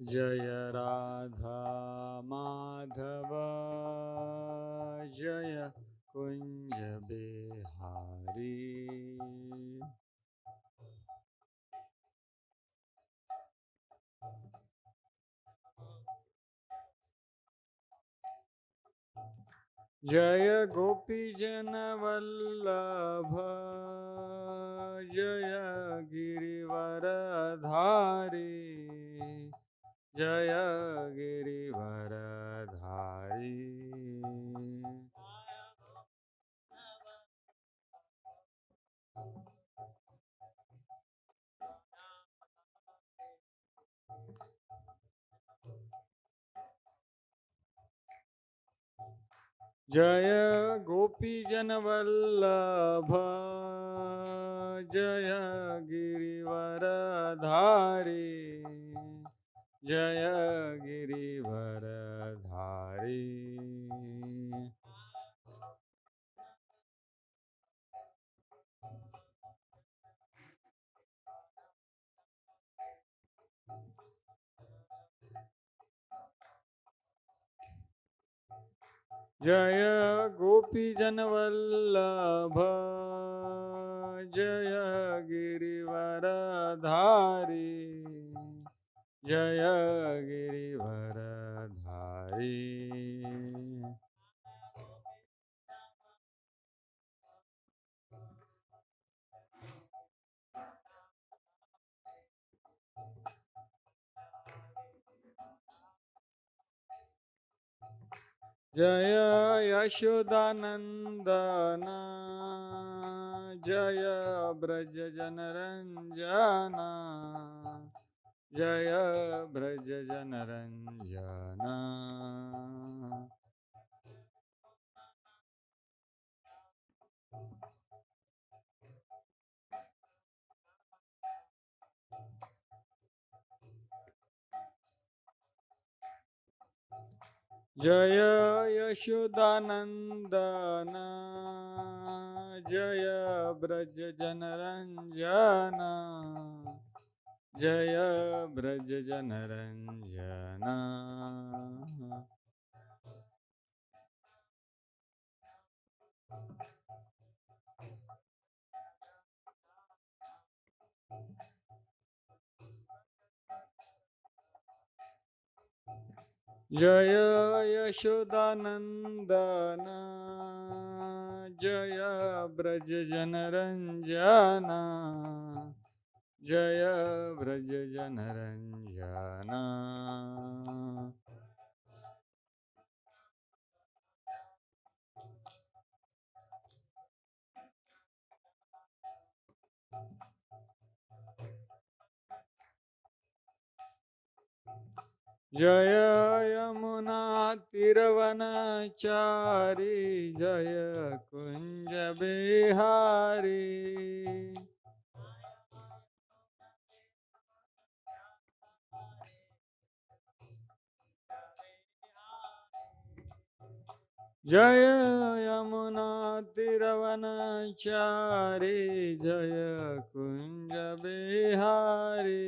जय राधा माधव जय कुंज बिहारी। जय गोपी जन वल्लभ जय गिरिवरधारी जय गिरिवरधारी। जय गोपी जन वल्लभ जय गिरिवरधारी जय गिरिवरधारी। जय गोपी जन वल्लभ जय गिरिवरधारी जय गिरिवरधारी। जय यशोदानंदन जय ब्रज जनरंजन जय ब्रज जनरंजन। जय यशोदानंदन जय ब्रज जनरंजन जय ब्रज जनरंजन। जय यशोदानंदन जय ब्रज जनरंजन जय ब्रज जनरंजन। जय यमुना तिरवनचारी जय कुंज बिहारी। जय यमुना तिरवनचारी जय कुंज बिहारी।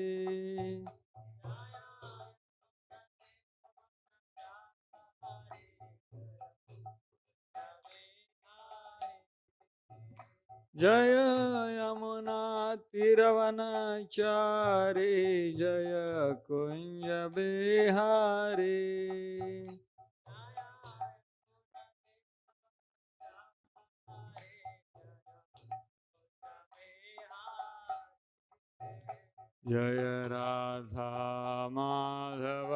जय यमुना तिरवनचारी जय कुंज बिहारी। जय राधा माधव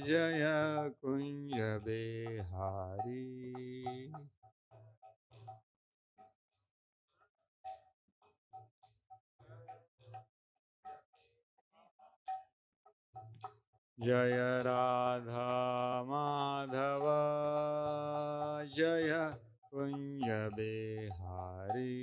जय कुंज बिहारी। जय राधा माधव जय कुंज बिहारी।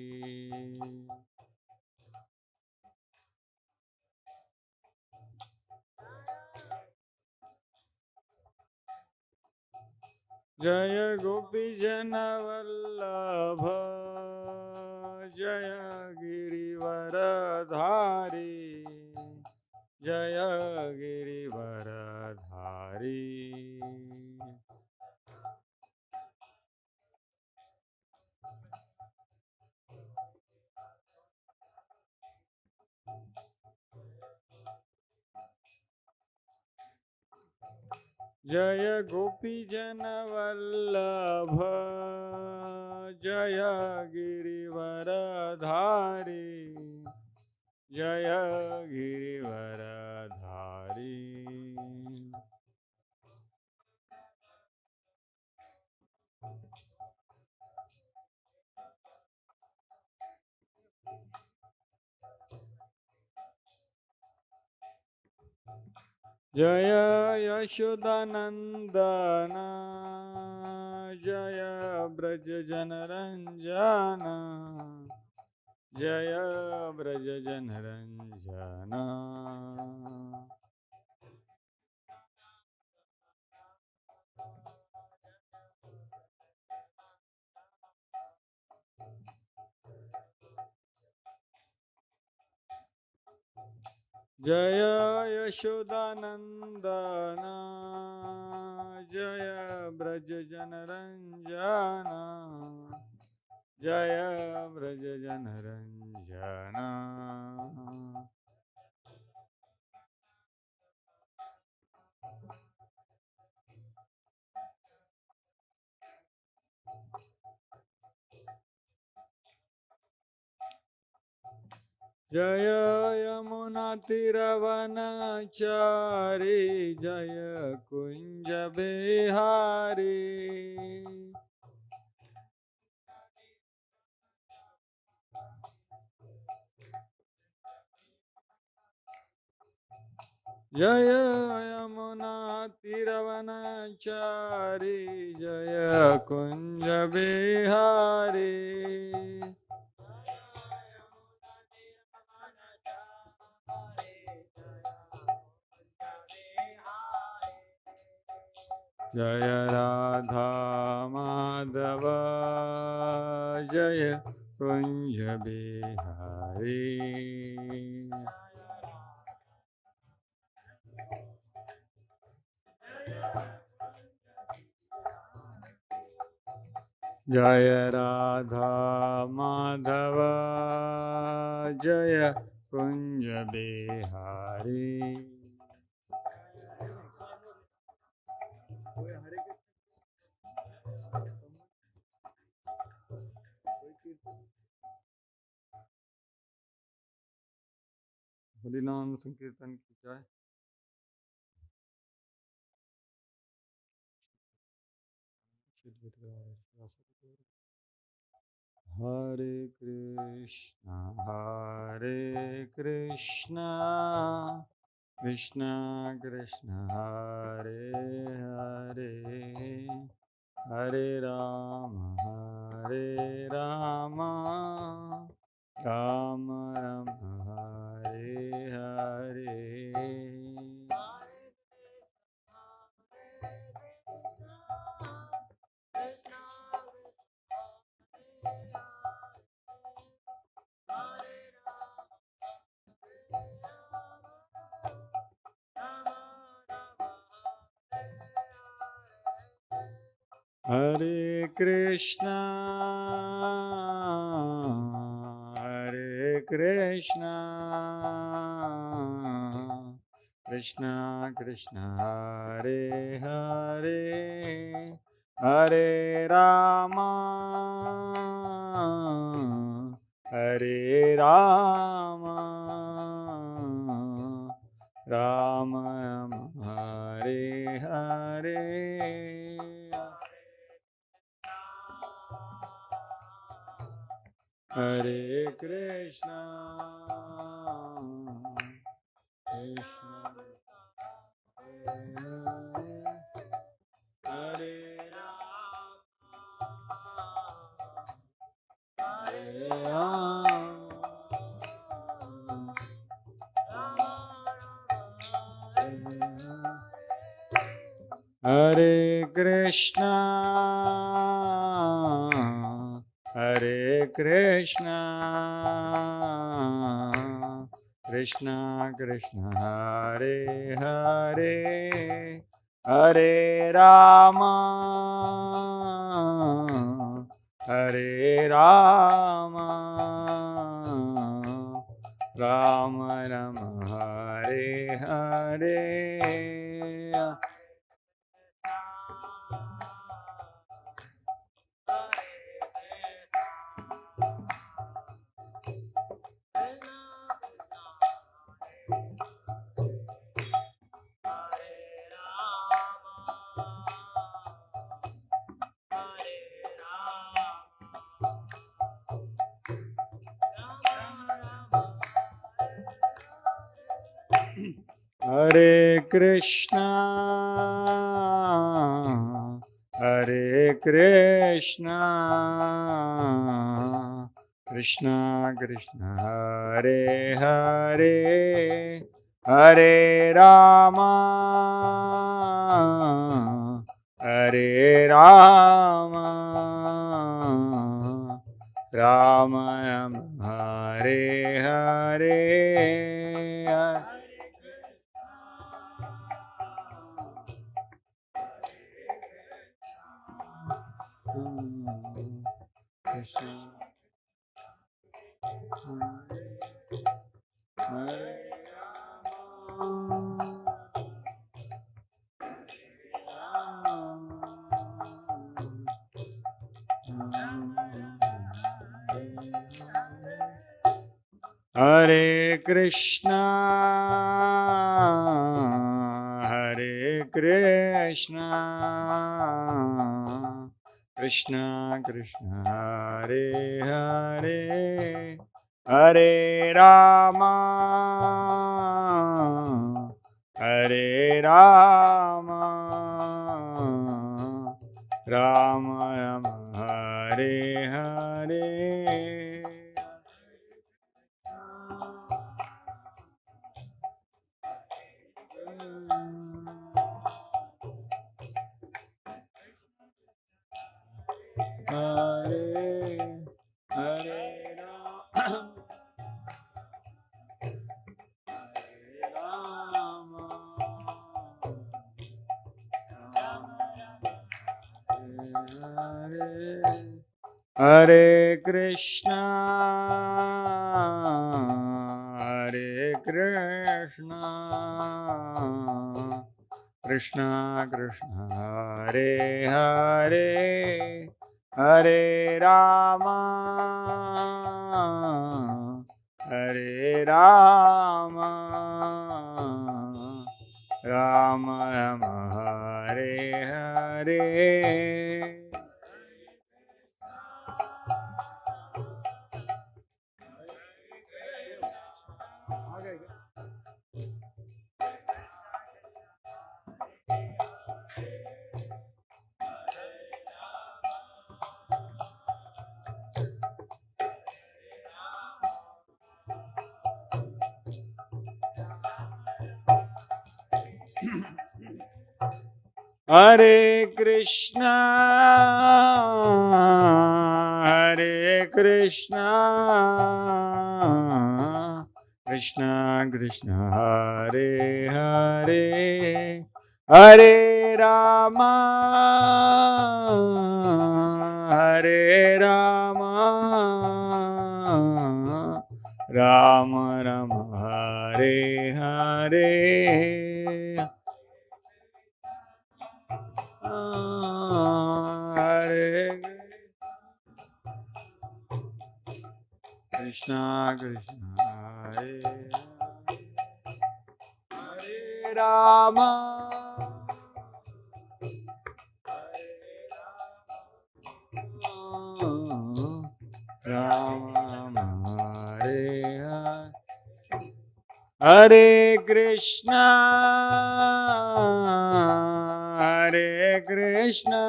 जय गोपी जन वल्लभ जय गिरिवरधारी जय गिरिवरधारी जय गोपीजन वल्लभ जय गिरिवरधारी जय गिरिवरधारी जय यशोदानंदन जय ब्रज जनरंजन जय ब्रज जनरंजन जय यशोदानंदन जय ब्रज जनरंजन जय ब्रज जनरंजन जय यमुना तिरवनचारी जय कुंज बिहारी जय यमुना तिरवनचारी जय कुंज बिहारी जय राधा माधव जय कुंज बिहारी जय राधा माधव जय कुंज बिहारी हरि नाम संकीर्तन की जय। हरे कृष्णा कृष्णा कृष्णा हरे हरे हरे राम राम राम हरे हरे हरे कृष्णा कृष्णा कृष्णा हरे हरे हरे राम राम राम हरे हरे हरे कृष्णा कृष्णा हरे राम हरे Krishna Krishna Krishna Krishna Hare Hare Hare Rama Hare Rama Rama Rama Hare Hare Hare Krishna Hare Krishna Krishna Krishna Hare Hare Hare Rama Hare Rama Rama Rama Hare Hare Hare Krishna Hare Krishna Krishna Krishna Hare Hare Hare Rama Hare Rama Rama Rama Hare Hare Hare Hare Rama Hare Krishna Hare Krishna Krishna Krishna Hare Hare Hare Rama Hare Rama Rama Rama Hare Hare Hare Krishna Hare Krishna Krishna Krishna Hare Hare Hare Rama Hare Rama Rama Rama Hare Hare Hare Krishna Krishna Hare Hare Rama Rama Hare Hare Hare Krishna Hare Krishna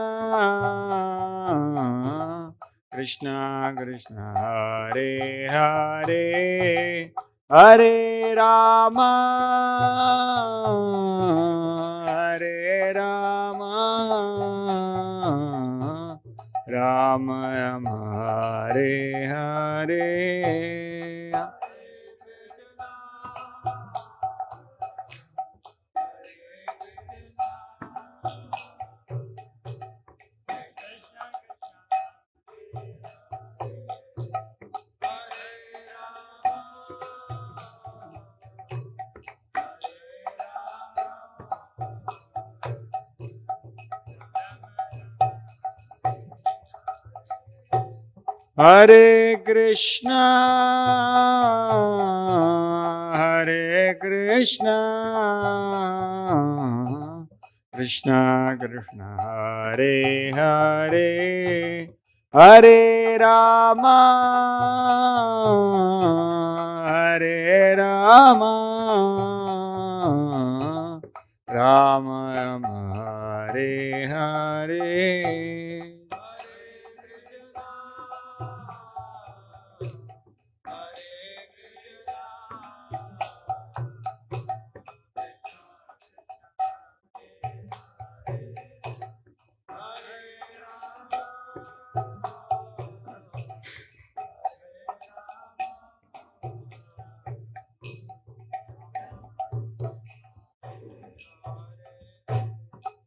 Krishna Krishna Hare Hare Hare Rama Hare Rama Rama Rama Hare Hare Hare Krishna, Hare Krishna, Krishna Krishna, Hare Hare, Hare Rama, Hare Rama, Rama Rama, Hare Hare.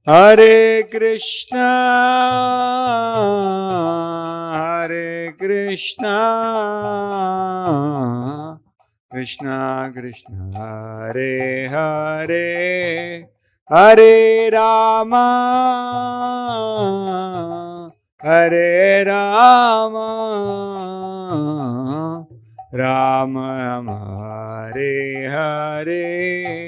Hare Krishna, Hare Krishna, Krishna Krishna, Hare Hare, Hare Rama, Hare Rama, Rama Rama, Hare Hare.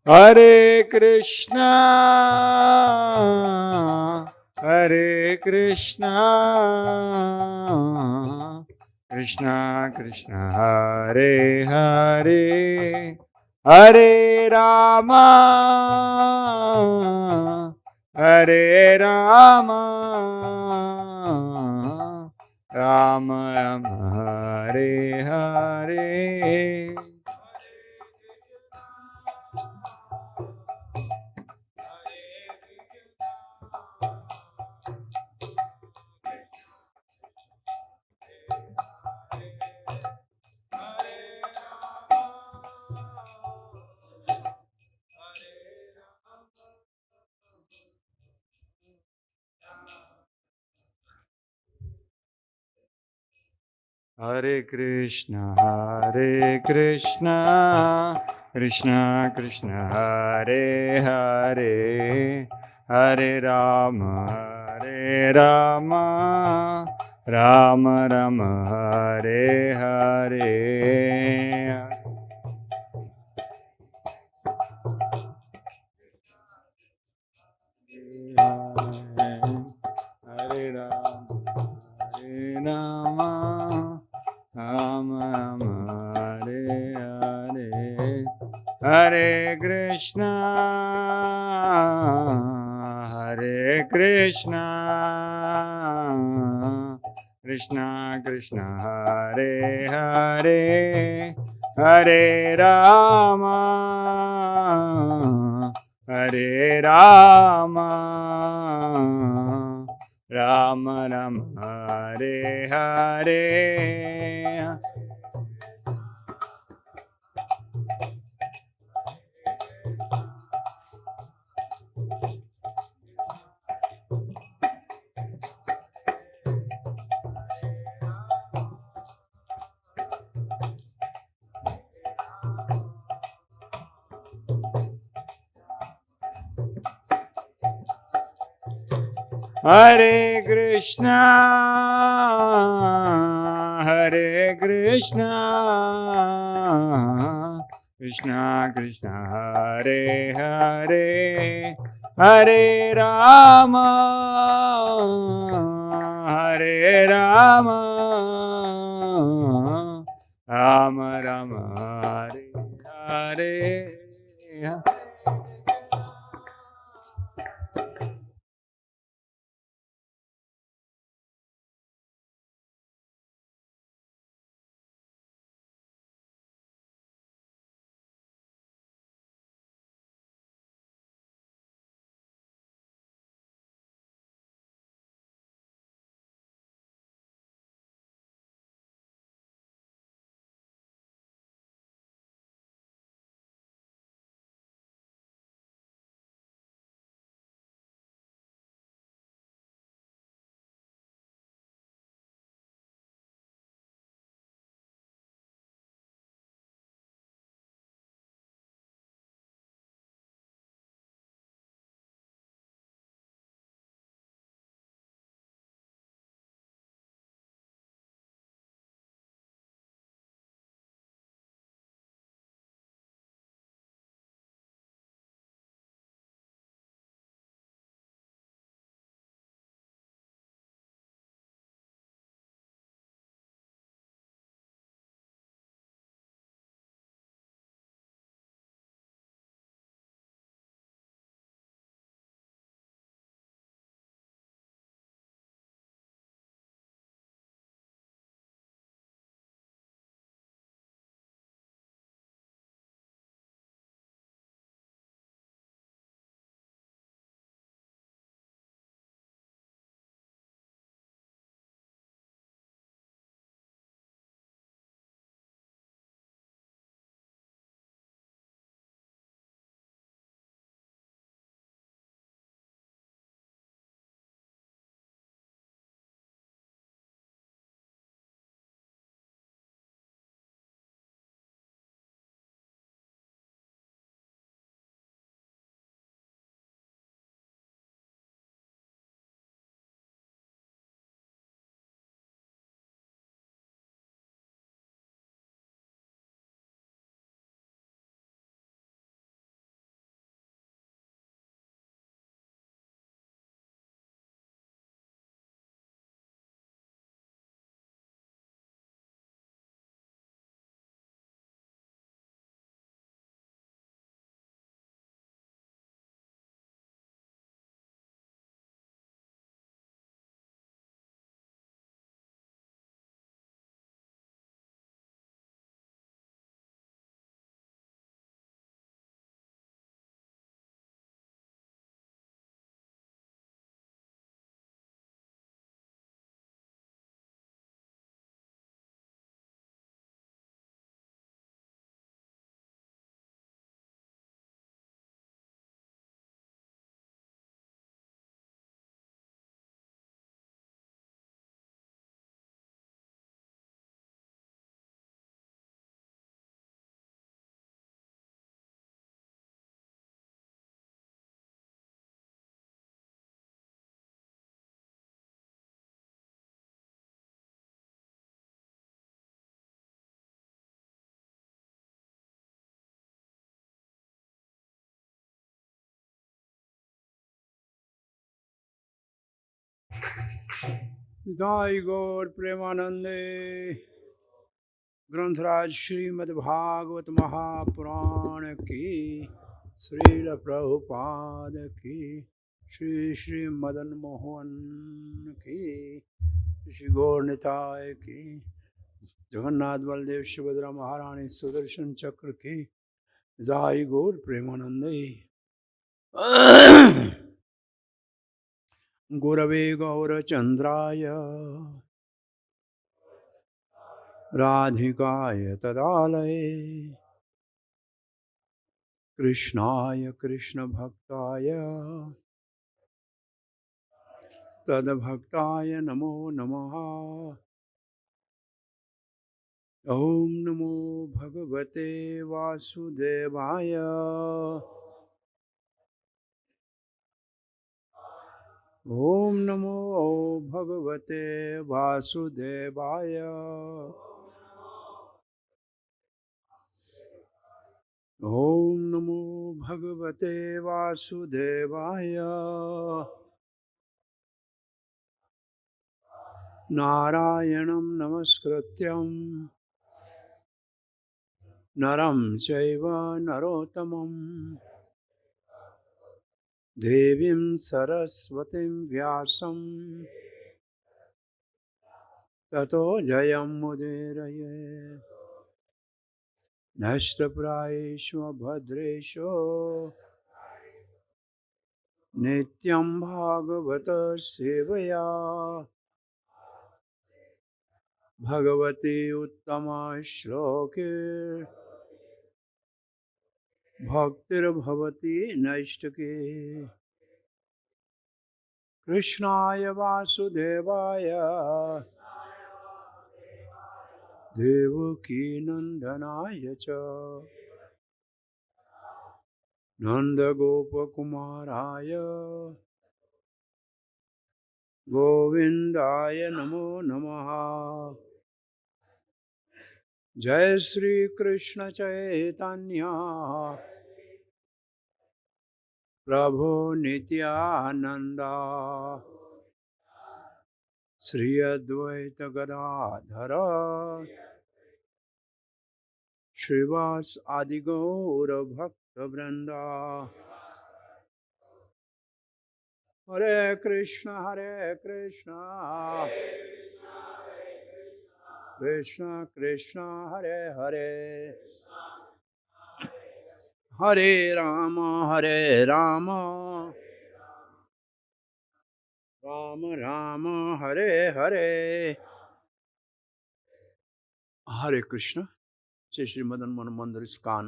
Hare Krishna, Hare Krishna, Krishna Krishna, Hare Hare, Hare Rama, Hare Rama, Rama Rama, Hare Hare. Hare Krishna, Hare Krishna, Krishna Krishna, Hare Hare, Hare Rama, Hare Rama, Rama Rama, Hare Hare. Hare Rama, Hare Rama, Rama Rama, Hare Hare, Hare Krishna, Hare Krishna, Krishna Krishna, Hare Hare, Hare Rama, Hare Rama, Rama Rama, Hare Hare. Hare Krishna, Hare Krishna, Krishna Krishna, Hare Hare, Hare Rama, Hare Rama, Rama Rama, Hare Hare. Jai Gaur Premanande ग्रंथराज Shrimad Bhagavat Mahapuran की श्रील प्रभुपाद की श्री श्री मदन मोहन की श्री गौर निताय की जगन्नाथ बलदेव सुभद्रा महारानी सुदर्शन चक्र की जय गौर प्रेमानंदे गुरवे गौरचंद्राय राधिकाय तदालये कृष्णाय कृष्ण भक्ताय तद्भक्ताय नमो नमः। ओम नमो भगवते वासुदेवाय। ओम नमो भगवते वासुदेवाय। ओम नमो भगवते वासुदेवाय। नारायणं नमस्कृत्यं नरं चैव नरोत्तमं देवीं सरस्वतीं व्यासं ततो जयमुदीरये। नष्टप्रायेषु भद्रेषु नित्यं भागवत सेवया भगवती उत्तमा श्लोके भक्तिर्भवती नैष्टिके। कृष्णाय वासुदेवाय देवकी नंदनाय च नंदगोपकुमाराय गोविंदाय नमो नमः। जय श्री कृष्ण चैतन्य प्रभु नित्यानंद श्री अद्वैत गदाधर श्रीवास आदि गौर भक्त वृंदा। हरे कृष्ण कृष्ण कृष्ण हरे हरे हरे राम राम राम हरे हरे। हरे कृष्ण। श्री श्री मदन मोहन मंदिर इस्कॉन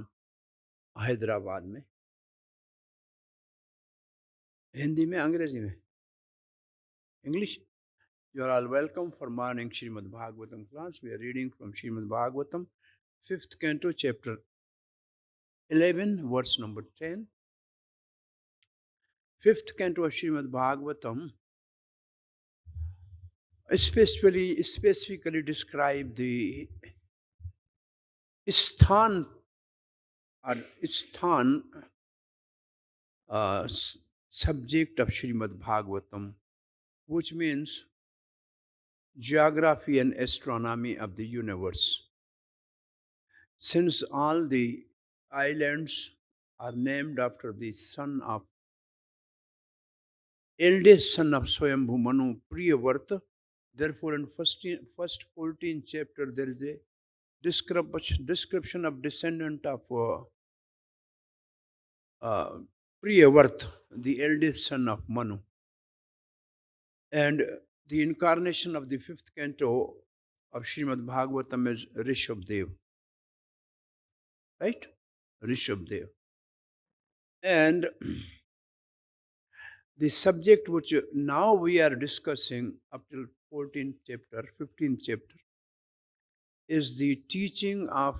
हैदराबाद में, हिंदी में अंग्रेजी में English. You are all welcome for morning Srimad Bhagavatam class. We are reading from Srimad Bhagavatam, 5th canto, chapter 11, verse number 10. 5th canto of Srimad Bhagavatam specifically describe the Isthan or Isthan subject of Srimad Bhagavatam, which means geography and astronomy of the universe. Since all the islands are named after the son of eldest son of Swayambhu Manu, Priyavarta, therefore in first 14 chapter there is a description of descendant of Priyavarta, the eldest son of Manu. And the incarnation of the 5th canto of Srimad Bhagavatam is Rishabdev. Right? Rishabdev. And the subject which now we are discussing up till 14th chapter, 15th chapter, is the teaching of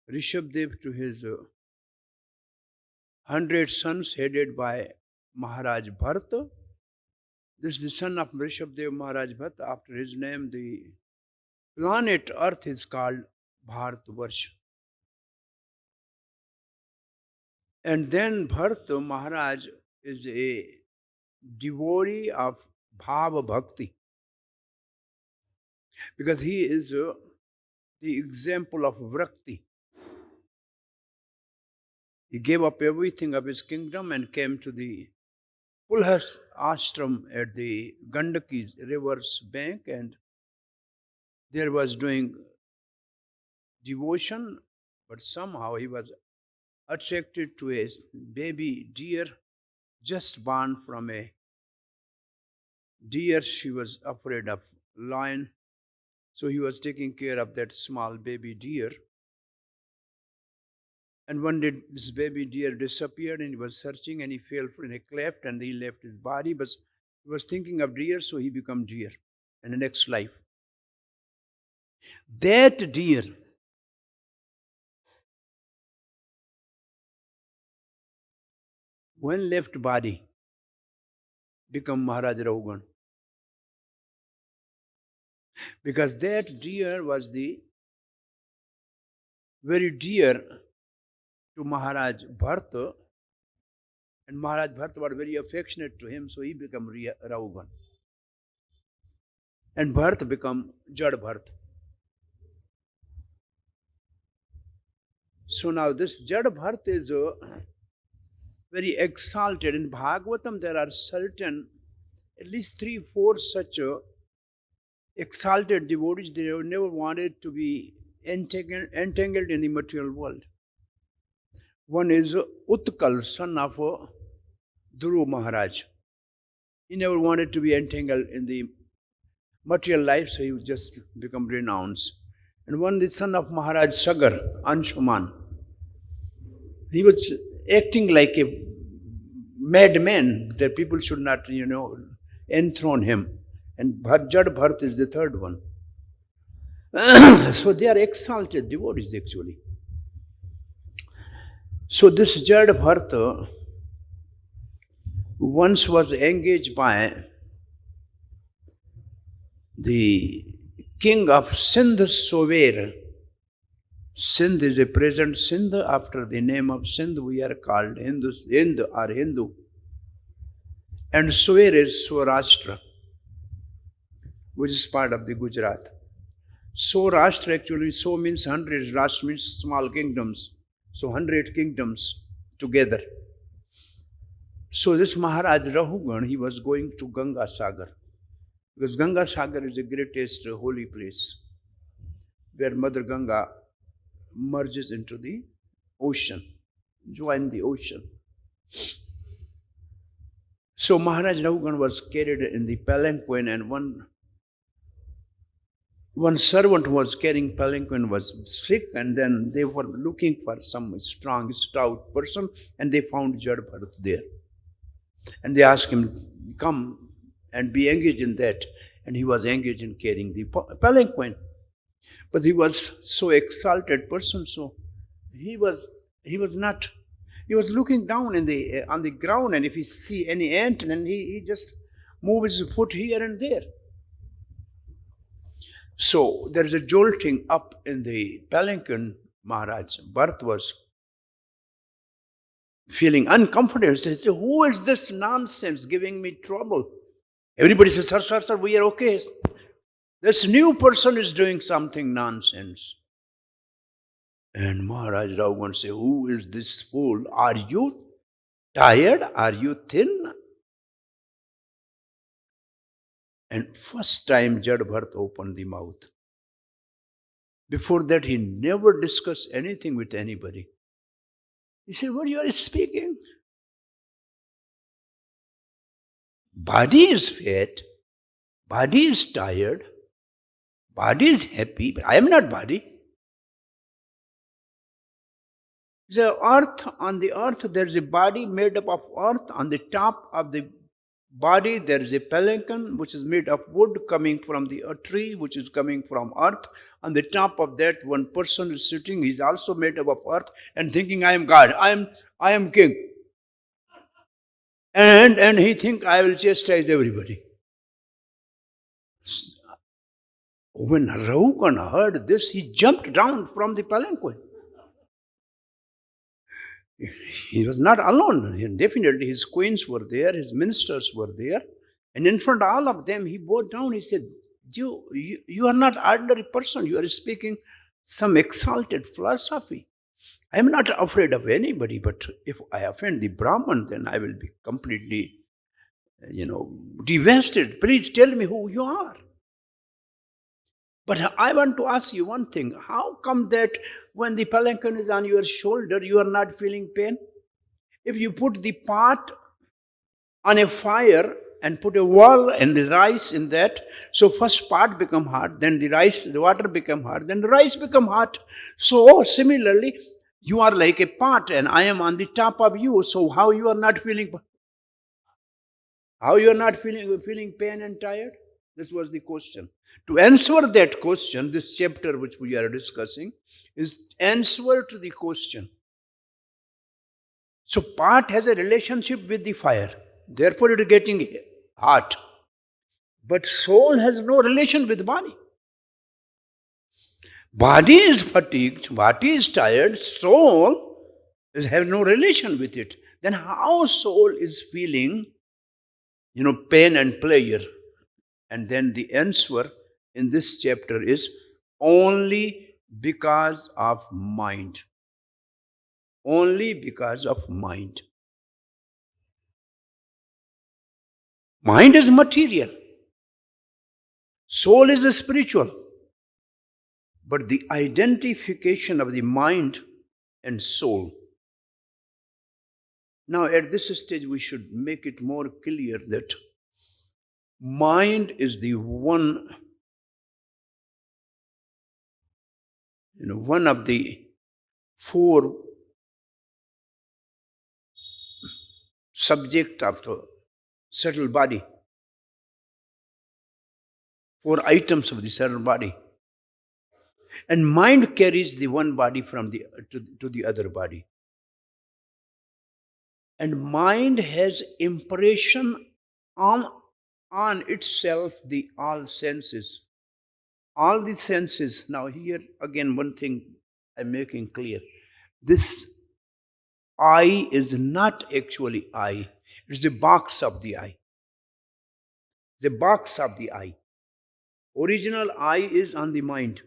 Rishabdev to his 100 sons headed by Maharaj Bharata. This is the son of Rishabdev Maharaj Bharata. After his name, the planet Earth is called Bharatvarsha. And then Bharata Maharaj is a devotee of Bhava Bhakti. Because he is the example of Vrakti. He gave up everything of his kingdom and came to the Pulhas ashram at the Gandaki's river's bank, and there was doing devotion, but somehow he was attracted to a baby deer just born from a deer. She was afraid of lion, so he was taking care of that small baby deer. And one day this baby deer disappeared, and he was searching, and he fell in a cleft, and he left his body, but he was thinking of deer, so he became deer in the next life. That deer when left body become Maharaj Raghugan. Because that deer was the very dear to Maharaj Bharata, and Maharaj Bharata was very affectionate to him, so he became Raghugan. And Bharata become Jada Bharata. So now this Jada Bharata is very exalted. In Bhagavatam there are certain, at least 3-4 such exalted devotees. They never wanted to be entangled in the material world. One is Utkal, son of Dhruva Maharaj. He never wanted to be entangled in the material life, so he would just become renounced. And one is son of Maharaj Sagar, Anshuman. He was acting like a madman, that people should not, enthrone him. And Jada Bharata is the third one. So they are exalted devotees actually. So this Jada Bharata once was engaged by the king of Sindh Sover. Sindh is a present Sindh. After the name of Sindh we are called Hindus, Hind or Hindu. And Sover is Saurashtra, which is part of the Gujarat. Saurashtra actually, so means 100, Rashtra means small kingdoms. So 100 kingdoms together. So this Maharaj Raghugan, he was going to Ganga Sagar. Because Ganga Sagar is the greatest holy place, where Mother Ganga merges into the ocean, join the ocean. So Maharaj Raghugan was carried in the palanquin, and one servant was carrying palanquin was sick, and then they were looking for some strong, stout person, and they found Jada Bharata there. And they asked him, come and be engaged in that. And he was engaged in carrying the palanquin. But he was so exalted person, so he was looking down on the ground, and if he see any ant, then he just moves his foot here and there. So there is a jolting up in the palanquin. Maharaj Bharata was feeling uncomfortable. He says, who is this nonsense giving me trouble? Everybody says, sir, we are okay. This new person is doing something nonsense. And Maharaj Raghugan said, who is this fool? Are you tired? Are you thin? And first time Jada Bharata opened the mouth. Before that, he never discussed anything with anybody. He said, what you are speaking? Body is fat, body is tired, body is happy, but I am not body. On the earth, there is a body made up of earth. On the top of the body, there is a palanquin, which is made of wood coming from a tree, which is coming from earth. On the top of that, one person is sitting, he is also made up of earth and thinking, I am God, I am king. And he think I will chastise everybody. When Raghugan heard this, he jumped down from the palanquin. He was not alone. Definitely his queens were there, his ministers were there, And in front of all of them, he bowed down. He said, you are not ordinary person. You are speaking some exalted philosophy. I am not afraid of anybody, but if I offend the Brahman, then I will be completely, devastated. Please tell me who you are. But I want to ask you one thing. How come that when the palanquin is on your shoulder, you are not feeling pain? If you put the pot on a fire and put a wall and the rice in that, so first pot become hot, then the water become hot, then the rice become hot. So similarly, you are like a pot and I am on the top of you. So how you are not feeling pain and tired? This was the question. To answer that question, this chapter which we are discussing is answer to the question. So pot has a relationship with the fire. Therefore it is getting hot. But soul has no relation with body. Body is fatigued, body is tired, soul has no relation with it. Then how soul is feeling, pain and pleasure? And then the answer in this chapter is only because of mind. Only because of mind. Mind is material. Soul is spiritual. But the identification of the mind and soul. Now at this stage we should make it more clear that mind is the one of the four subject of the subtle body. Four items of the subtle body. And mind carries the one body from to the other body. And mind has impression on itself the all senses. All the senses. Now here again one thing I'm making clear. This eye is not actually eye. It's the box of the eye. The box of the eye. Original eye is on the mind.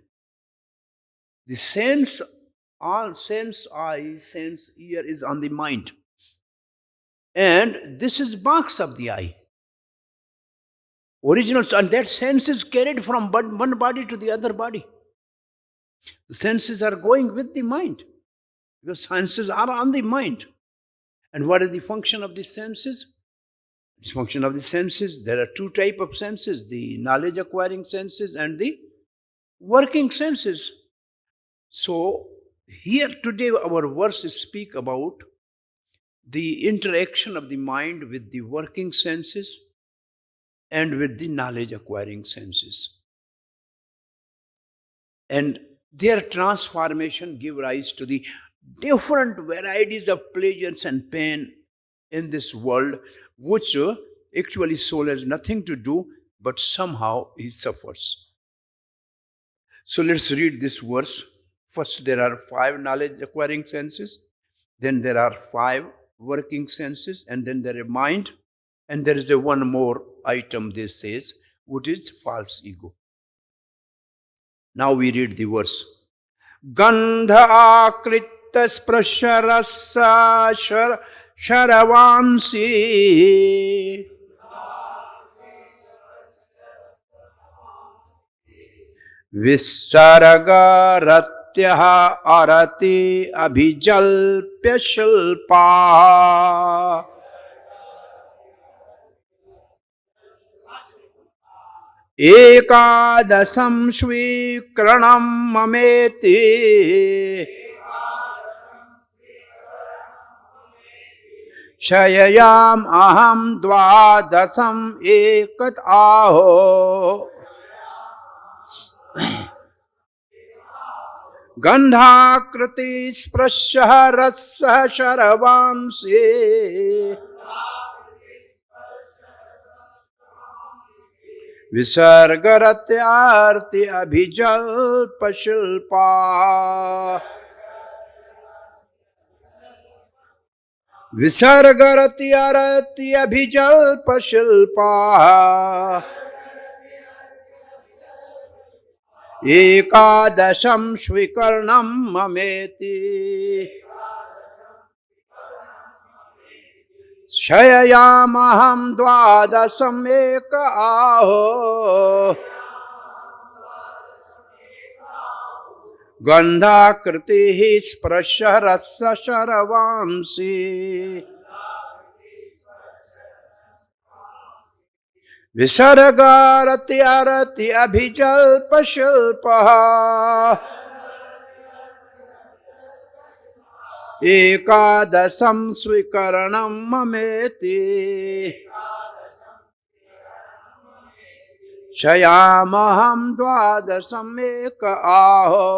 The sense, all sense eye, sense ear is on the mind. And this is box of the eye. Original, and that sense is carried from one body to the other body. The senses are going with the mind. Because senses are on the mind. And what is the function of the senses? The function of the senses, there are two types of senses, the knowledge acquiring senses and the working senses. So here today our verses speak about the interaction of the mind with the working senses and with the knowledge acquiring senses. And their transformation give rise to the different varieties of pleasures and pain in this world, which actually soul has nothing to do, but somehow he suffers. So let's read this verse. First, there are 5 knowledge acquiring senses. Then there are 5 working senses. And then there is mind. And there is one more item, this says, which is false ego. Now we read the verse. Gandha akrita sprasha rasa sharavansi Visarga ratyaha arati abhijalpya shilpa Ekadasam shvikranam mameti Shayayam aham dvadasam ekat aho Gandhakriti sprasya rasa sharavansi Visargaratyarti abhijalpa shilpa विसर्गरत्यरत्यभिजल्पशिल्पाः एकादशं स्वीकरणं ममेति शययामहं द्वादशम् एक आहो गन्धाकृतिः स्पृशरस्य शरवांसि विसर्गारत्यरत्यभिजल्पशिल्पः एकादशं स्वीकरणं ममेति शयामहं द्वादशम् एक आहो.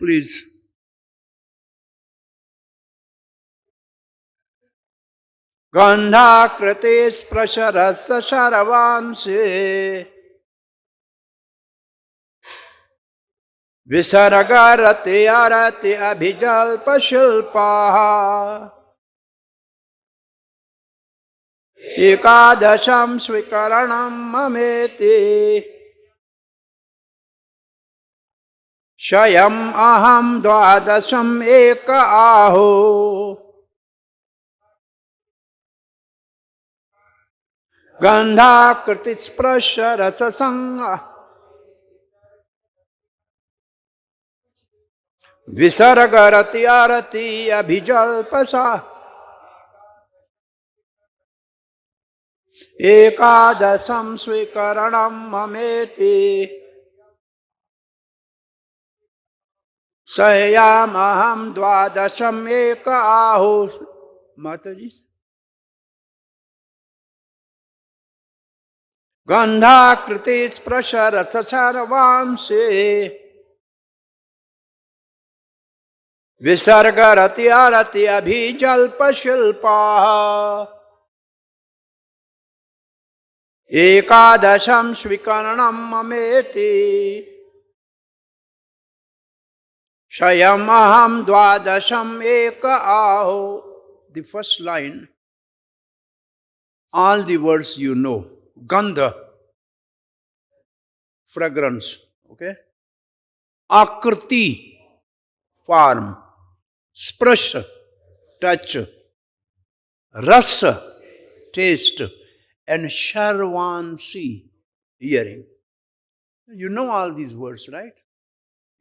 Please. गन्धाकृते स्पृशरस्य शरवांसि विसर्गरत्यरत्यभिजल्पशिल्पाः एकादशं स्वीकरणं ममेति शयम् अहं द्वादशम् एक आहो गन्धाकृति स्पृशरससंग विसर्गरत्यरत्यभिजल्पसा एकादशं स्वीकरणं ममेति शयामहं द्वादशम् एक आहो. माताजी, गन्धाकृति स्पृशरससर्वांसि विसर्गरत्यरत्यभिजल्पशिल्पाः एकादशं स्वीकरणं ममेति शयमहं द्वादशम् एक आहो. The first line, all the words you know. Gandha, fragrance, okay? Akriti, form. Sprasha, touch. Rasa, taste. And Sharvansi, hearing. You know all these words, right?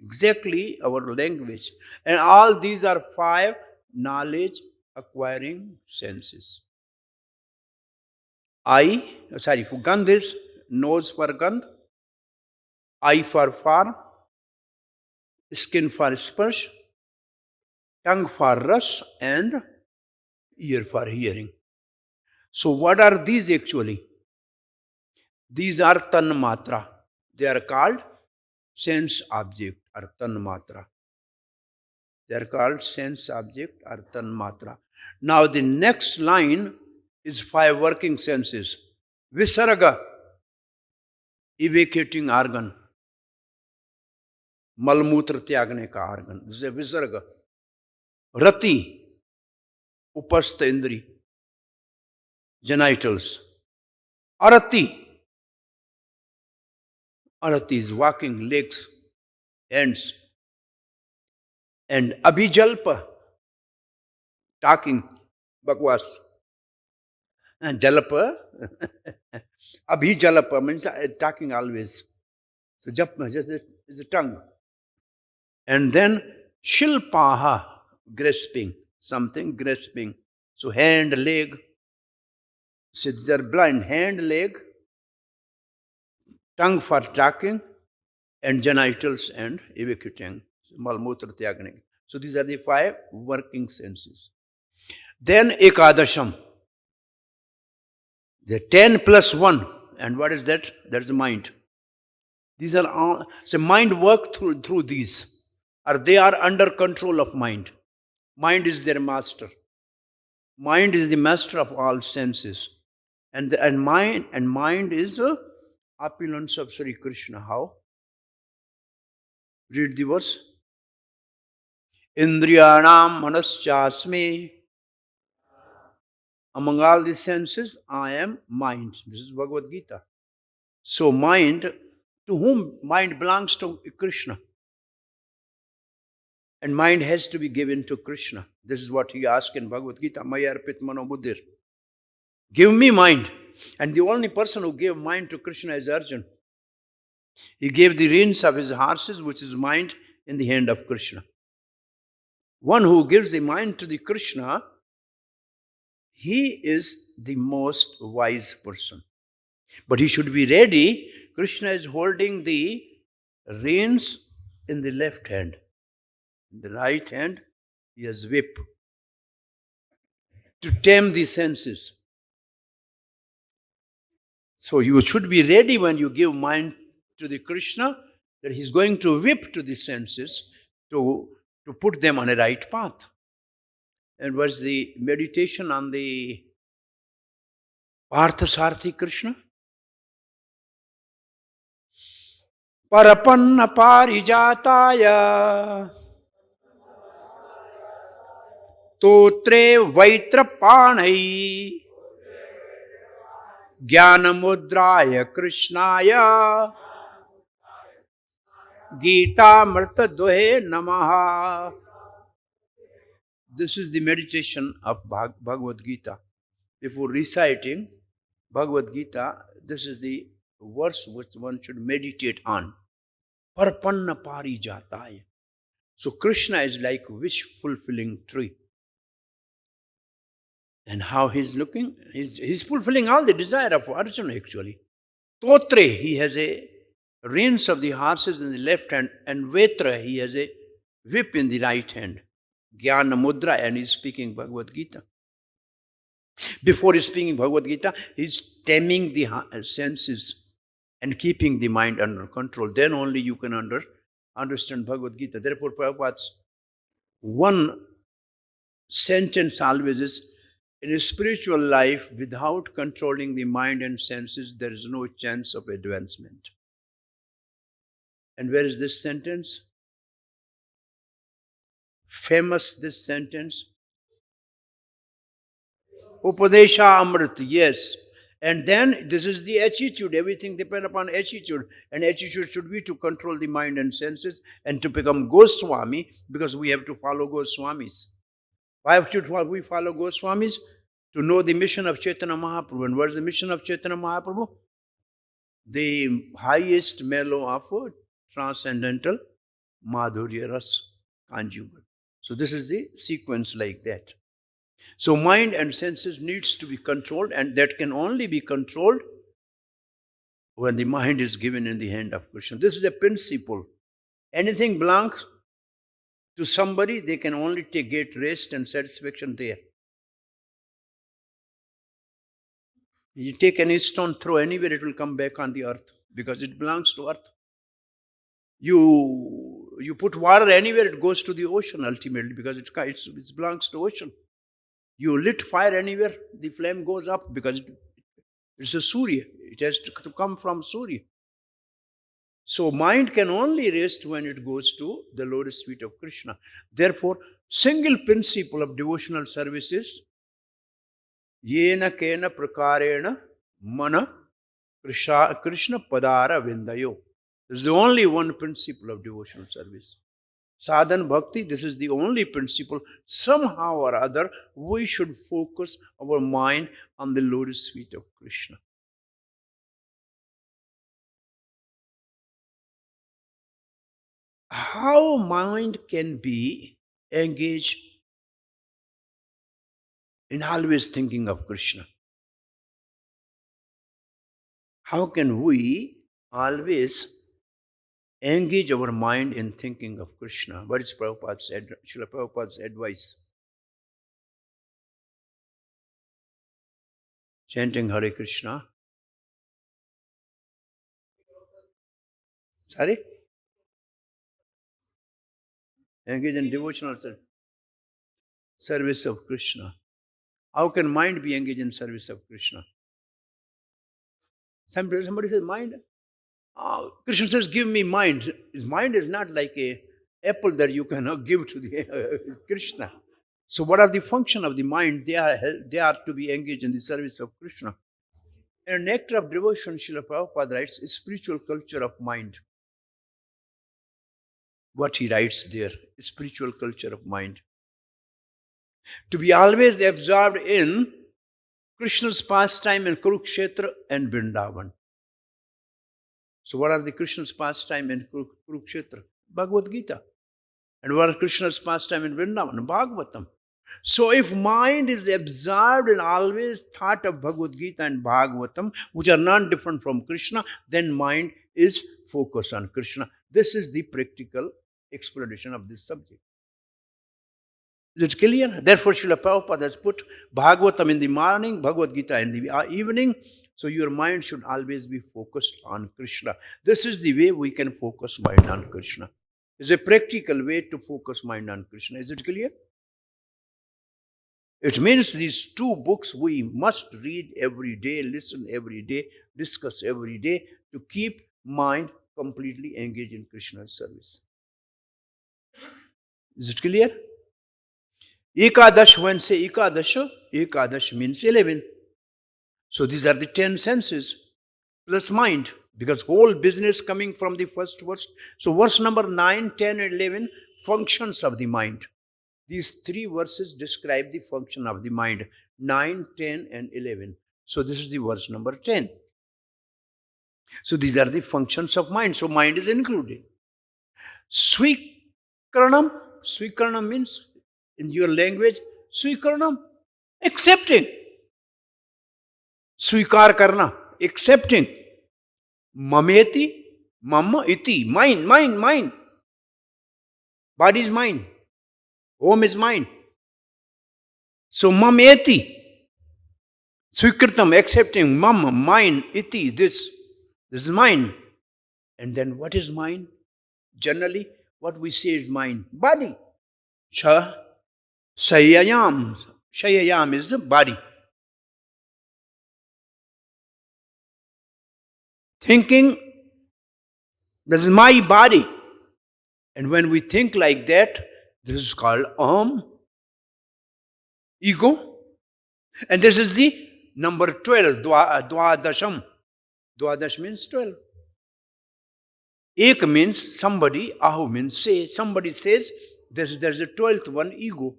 Exactly our language. And all these are 5 knowledge acquiring senses. For Gandh is nose for Gandh, eye for form, skin for sparsh, tongue for ras, and ear for hearing. So what are these actually? These are tanmatra. They are called sense object or tanmatra. They are called sense object or tanmatra. Now the next line is 5 working senses. Visarga, evacuating organ. Malmutra tyagane ka organ. This is a visarga. Rati, upastha indri, genitals. Arati is walking, legs, hands. And abhijalpa, talking, bakwas. And jalapa, abhijalapa means talking always. So japa is a tongue. And then shilpaha, grasping, something grasping. So hand, leg. So they are blind. Hand, leg, tongue for talking, and genitals and evacuating. Malmutra tyagane. So these are the 5 working senses. Then ekadasham. The 10 plus 1. And what is that? That is the mind. These are all. So mind works through these. Or they are under control of mind. Mind is their master. Mind is the master of all senses. And mind is opulence of Sri Krishna. How? Read the verse. Indriyanam manaschasmi. Among all the senses, I am mind. This is Bhagavad Gita. So mind, to whom mind belongs to Krishna. And mind has to be given to Krishna. This is what he asked in Bhagavad Gita, Maya arpit mano buddhir. Give me mind. And the only person who gave mind to Krishna is Arjuna. He gave the reins of his horses, which is mind, in the hand of Krishna. One who gives the mind to the Krishna, he is the most wise person. But he should be ready. Krishna is holding the reins in the left hand. In the right hand, he has whip to tame the senses. So you should be ready when you give mind to the Krishna, that he's going to whip to the senses to put them on a right path. And was the meditation on the Parthasarthi Krishna? Parapanna parijataya totre vaitrapanai jnanamudraya krishnaya gita mrta dohe namaha. This is the meditation of Bhagavad Gita. Before reciting Bhagavad Gita, this is the verse which one should meditate on. Parapanna parijataya. So Krishna is like a wish-fulfilling tree. And how he's looking? He's fulfilling all the desire of Arjuna actually. Totre, he has a reins of the horses in the left hand, and Vetra, he has a whip in the right hand. Jnana Mudra, and he's speaking Bhagavad Gita. Before he's speaking Bhagavad Gita, he's taming the senses and keeping the mind under control. Then only you can understand Bhagavad Gita. Therefore, Prabhupada's one sentence always is, in a spiritual life, without controlling the mind and senses, there is no chance of advancement. And where is this sentence? Famous, this sentence. Upadesha Amrit, yes. And then this is the attitude. Everything depends upon attitude. And attitude should be to control the mind and senses and to become Goswami, because we have to follow Goswamis. Why should we follow Goswamis? To know the mission of Chaitanya Mahaprabhu. And what is the mission of Chaitanya Mahaprabhu? The highest mellow of transcendental Madhurya Ras conjugal. So this is the sequence like that. So mind and senses needs to be controlled, and that can only be controlled when the mind is given in the hand of Krishna. This is a principle. Anything belongs to somebody, they can only get rest and satisfaction there. You take any stone, throw anywhere, it will come back on the earth because it belongs to earth. You put water anywhere, it goes to the ocean ultimately because it belongs to ocean. You lit fire anywhere, the flame goes up because it's a Surya. It has to come from Surya. So mind can only rest when it goes to the lotus feet of Krishna. Therefore, single principle of devotional service is Yena kena prakarena mana Krishna padara vindayo. This is the only one principle of devotional service. Sadhana bhakti, this is the only principle. Somehow or other, we should focus our mind on the lotus feet of Krishna. How mind can be engaged in always thinking of Krishna? How can we always engage our mind in thinking of Krishna? What is Srila Prabhupada's advice? Chanting Hare Krishna. Sorry? Engage in devotional service of Krishna. How can mind be engaged in service of Krishna? Somebody says, mind? Oh, Krishna says, give me mind. His mind is not like a apple that you can give to the Krishna. So what are the function of the mind? They are to be engaged in the service of Krishna. And nectar of devotion, Srila Prabhupada writes, is spiritual culture of mind. What he writes there, spiritual culture of mind. To be always absorbed in Krishna's pastime in Kurukshetra and Vrindavan. So what are the Krishna's pastime in Kurukshetra? Bhagavad Gita. And what are Krishna's pastime in Vrindavan? Bhagavatam. So if mind is absorbed and always thought of Bhagavad Gita and Bhagavatam, which are not different from Krishna, then mind is focused on Krishna. This is the practical explanation of this subject. Is it clear? Therefore, Srila Prabhupada has put Bhagavatam in the morning, Bhagavad Gita in the evening. So your mind should always be focused on Krishna. This is the way we can focus mind on Krishna. It's a practical way to focus mind on Krishna. Is it clear? It means these two books we must read every day, listen every day, discuss every day to keep mind completely engaged in Krishna's service. Is it clear? Ekadash, when say Ekadash, Ekadash means 11. So these are the 10 senses plus mind, because whole business coming from the first verse. So verse number 9, 10 and 11, functions of the mind. These three verses describe the function of the mind, 9, 10 and 11. So this is the verse number 10. So these are the functions of mind. So mind is included. Swikaranam, Swikaranam means, in your language, Swikaranam, accepting. Swikar karna, accepting. Mameti, mama iti, mine. Body is mine. Home is mine. So mameti, swikritam, accepting, mine, iti, this is mine. And then what is mine? Generally, what we say is mine. Body. Shayayam. Shayayam is the body. Thinking, this is my body. And when we think like that, this is called ego. And this is the number 12, dwadasham. Dwadash means 12. Ek means somebody, ahu means say. Somebody says, there's a 12th one, ego.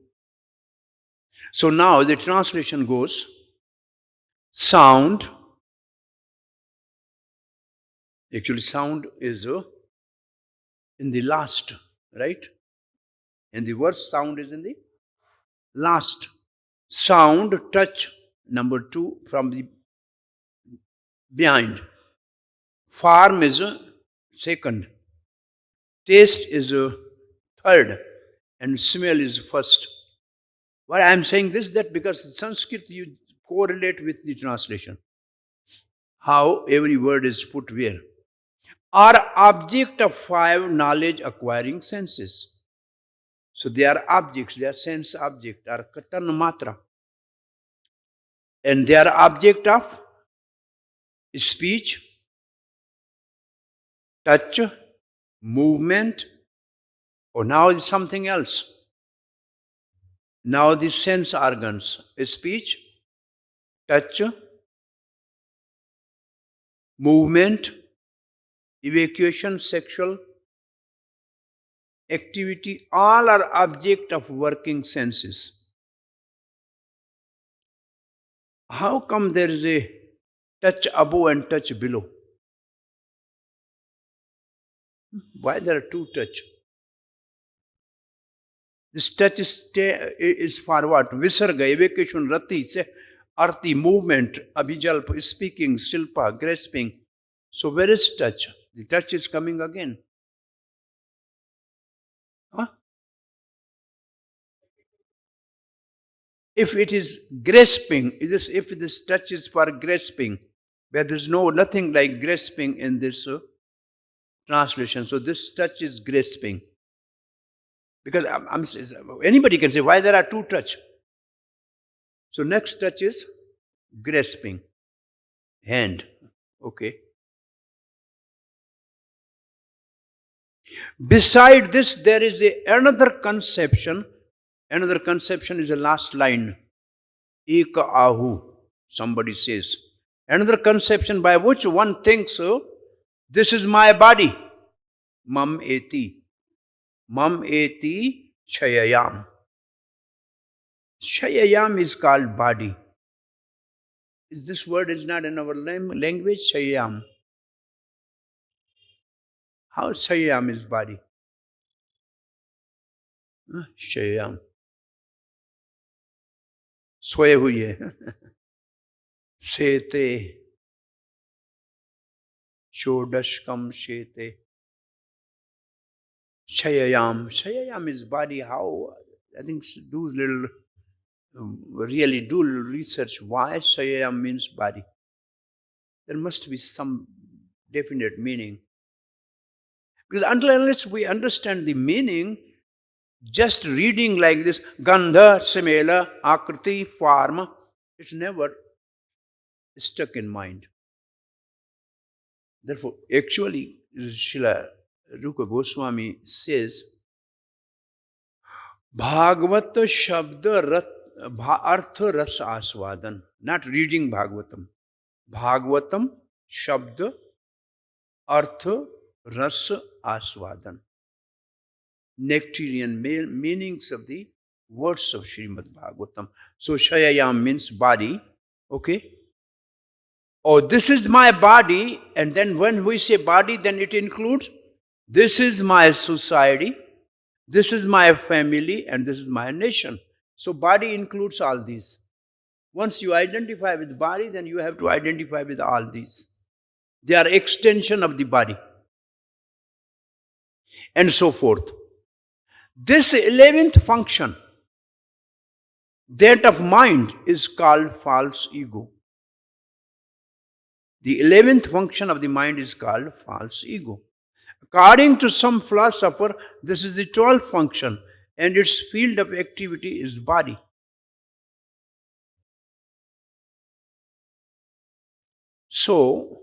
So now the translation goes, sound. Actually, sound is in the last, right? In the verse, sound is in the last. Sound, touch, number 2 from the behind. Form is second. Taste is third. And smell is first. Why I am saying this, that because in Sanskrit you correlate with the translation. How every word is put where. Are object of 5 knowledge acquiring senses. So they are objects, they are sense object, are katan matra. And they are object of speech, touch, movement, or now is something else. Now the sense organs, speech, touch, movement, evacuation, sexual activity, all are object of working senses. How come there is a touch above and touch below? Why there are 2 touch? This touch is for what? Visarga, evacuation, rati, arti, movement, abhijalpa, speaking, silpa, grasping. So where is touch? The touch is coming again. Huh? If it is grasping, if this touch is for grasping, where there is nothing like grasping in this translation. So this touch is grasping. Because anybody can say, why there are 2 touch? So next touch is grasping. Hand. Okay. Beside this, there is another conception. Another conception is the last line. Eka ahu, somebody says. Another conception by which one thinks, this is my body. Mam eti. Mam eti chayayam. Chayayam is called body. This word is not in our language, chayayam. How chayayam is body? Chayayam. सोए हुए शेते षोडशकम शेते shayayam. Shayayam is body. How? I think really do research why shayayam means body. There must be some definite meaning. Because unless we understand the meaning, just reading like this, gandha, semela, akriti, form, it's never stuck in mind. Therefore, actually, Srila Rupa Goswami says, Bhagavat Shabda Artha Ras Aswadan. Not reading Bhagavatam. Bhagavatam Shabda Artha Ras Aswadan. Nectarian meanings of the words of Srimad Bhagavatam. So Shayayam means body. Okay. Oh, this is my body. And then when we say body, then it includes this is my society, this is my family, and this is my nation. So body includes all these. Once you identify with body, then you have to identify with all these. They are extension of the body. And so forth. This 11th function, that of mind, is called false ego. The 11th function of the mind is called false ego. According to some philosopher, this is the 12th function, and its field of activity is body. So,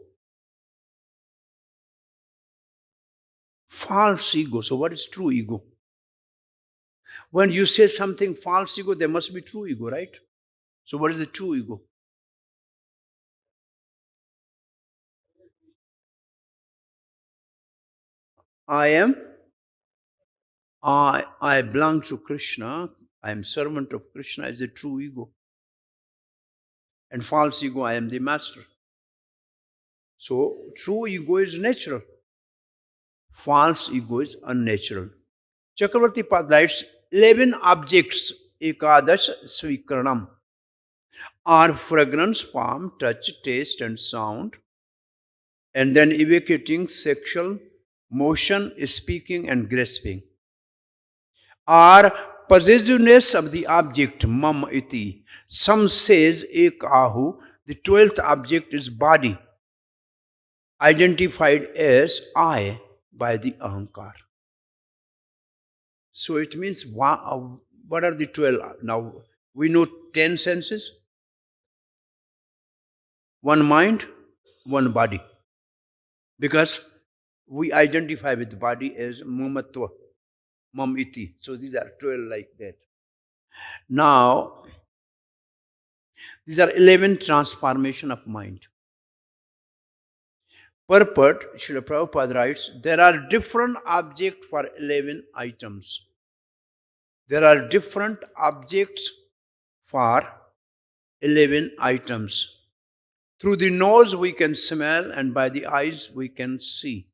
false ego. So what is true ego? When you say something false ego, there must be true ego, right? So what is the true ego? I belong to Krishna. I am servant of Krishna is the true ego. And false ego, I am the master. So true ego is natural. False ego is unnatural. Chakravarti Pad writes, 11 objects, ekadash svikranam, are fragrance, form, touch, taste, and sound, and then evocating sexual motion, speaking, and grasping, are possessiveness of the object, mam iti. Some says ek ahu, the 12th object is body, identified as I by the ahankar. So it means, what are the 12? Now, we know 10 senses, one mind, one body. Because we identify with the body as mamatva, mam iti. So these are 12 like that. Now, these are 11 transformation of mind. Purport, Srila Prabhupada writes, there are different objects for 11 items. There are different objects for 11 items. Through the nose we can smell, and by the eyes we can see.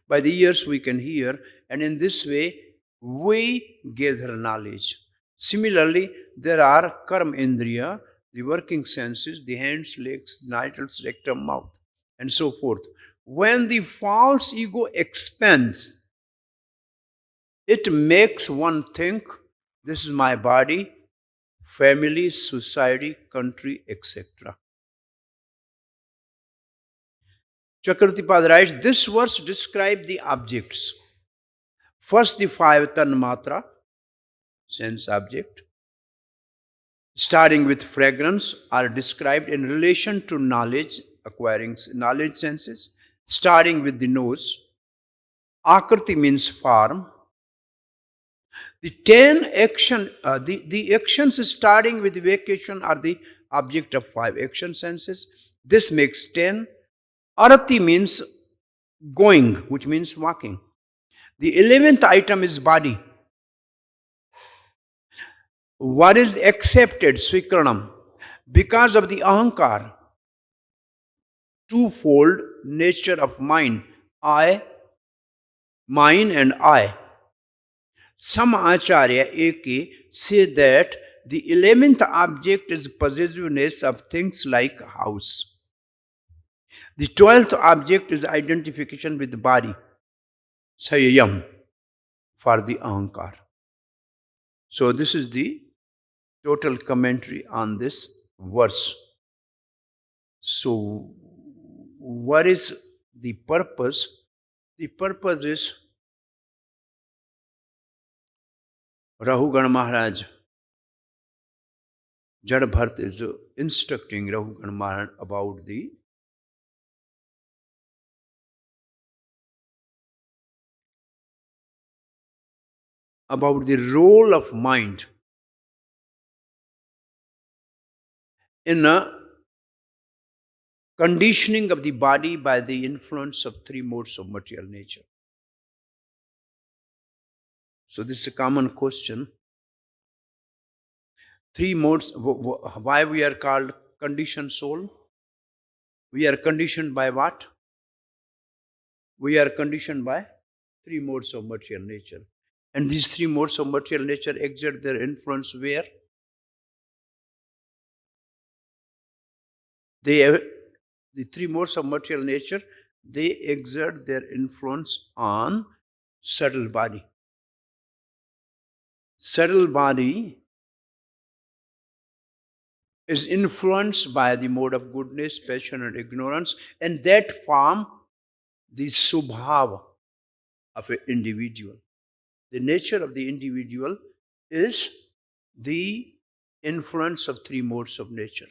By the ears we can hear, and in this way we gather knowledge. Similarly, there are karma indriya, the working senses, the hands, legs, nostrils, rectum, mouth, and so forth. When the false ego expands, it makes one think, this is my body, family, society, country, etc. Chakravarti Pad writes, this verse describes the objects. First, the 5 tanmatra, sense object, starting with fragrance, are described in relation to knowledge, acquiring knowledge senses, starting with the nose. Akriti means form. The 10 action, the actions starting with vacation are the object of 5 action senses. This makes 10. Arati means going, which means walking. The 11th item is body. What is accepted, swikranam, because of the ahankar, twofold nature of mind, I, mine and I. Some Acharya Eke say that the 11th object is possessiveness of things like house. The 12th object is identification with the body, sayayam, for the ahankar. So this is the total commentary on this verse. So what is the purpose? The purpose is Rahugan Maharaj, Jada Bharata is instructing Rahugan Maharaj about the role of mind in a conditioning of the body by the influence of 3 modes of material nature. So this is a common question. 3 modes, why we are called conditioned soul? We are conditioned by what? We are conditioned by 3 modes of material nature. And these 3 modes of material nature exert their influence where? The 3 modes of material nature, they exert their influence on subtle body. Subtle body is influenced by the mode of goodness, passion and ignorance, and that form the subhava of an individual. The nature of the individual is the influence of 3 modes of nature.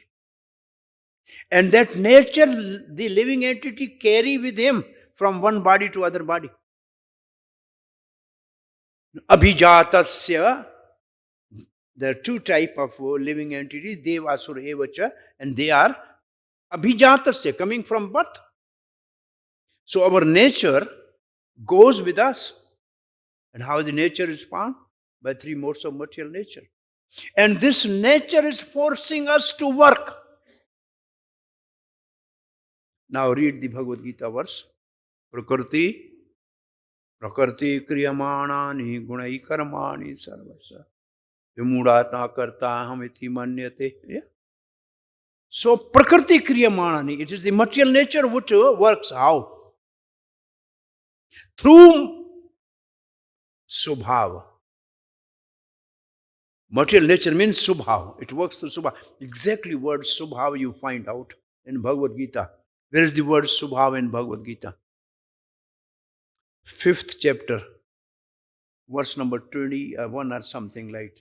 And that nature, the living entity carry with him from one body to other body. Abhijatasya, there are 2 types of living entities, Deva, Asura, Evacha, and they are Abhijatasya, coming from birth. So our nature goes with us. And how the nature is formed? By 3 modes of material nature. And this nature is forcing us to work. Now read the Bhagavad Gita verse. Prakriti kriyamanani gunai karmani sarvasa vimudata karta hamiti manyate. Yeah. So prakriti kriyamanani, it is the material nature which works how? Through subhava. Material nature means subhava. It works through subhava. Exactly word subhava you find out in Bhagavad Gita. Where is the word subhava in Bhagavad Gita? 5th chapter, verse number 21 or something like.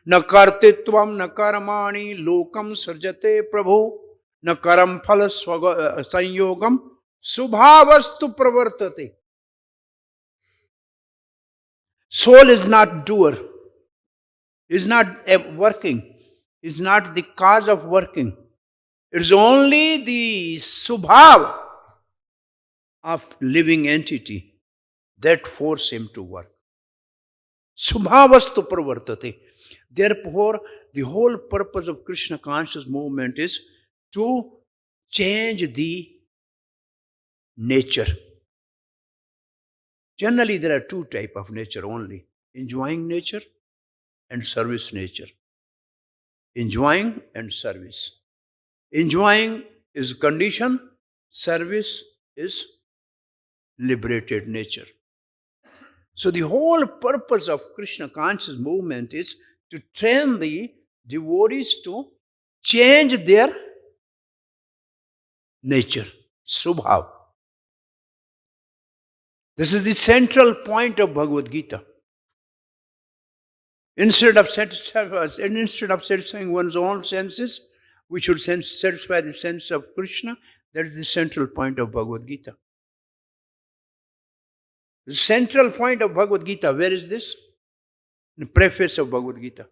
Na kartitvam na karmani lokam sarjate prabhu na karam phala sanyogam subhavastu pravartate. Soul is not doer, is not working, is not the cause of working. It is only the subhava of living entity that force him to work. Subhavastu pravartate. Therefore, the whole purpose of Krishna conscious movement is to change the nature. Generally, there are 2 types of nature only. Enjoying nature and service nature. Enjoying and service. Enjoying is condition, service is liberated nature. So the whole purpose of Krishna conscious movement is to train the devotees to change their nature, subhava. This is the central point of Bhagavad Gita. Instead of satisfying one's own senses, we should satisfy the sense of Krishna. That is the central point of Bhagavad Gita. The central point of Bhagavad Gita, where is this? In the preface of Bhagavad Gita.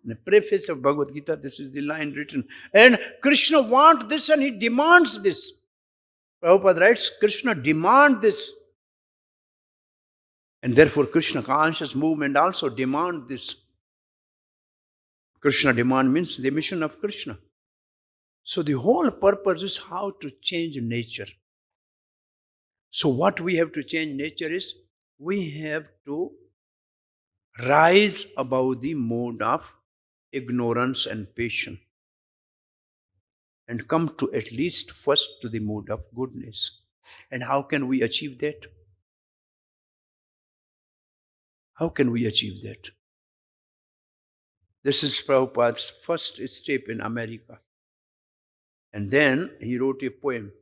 In the preface of Bhagavad Gita, this is the line written. And Krishna wants this and he demands this. Prabhupada writes, Krishna demands this. And therefore Krishna conscious movement also demands this. Krishna demand means the mission of Krishna. So the whole purpose is how to change nature. So what we have to change nature is, we have to rise above the mode of ignorance and passion and come to at least first to the mode of goodness. And how can we achieve that? How can we achieve that? This is Prabhupada's first step in America. And then he wrote a poem.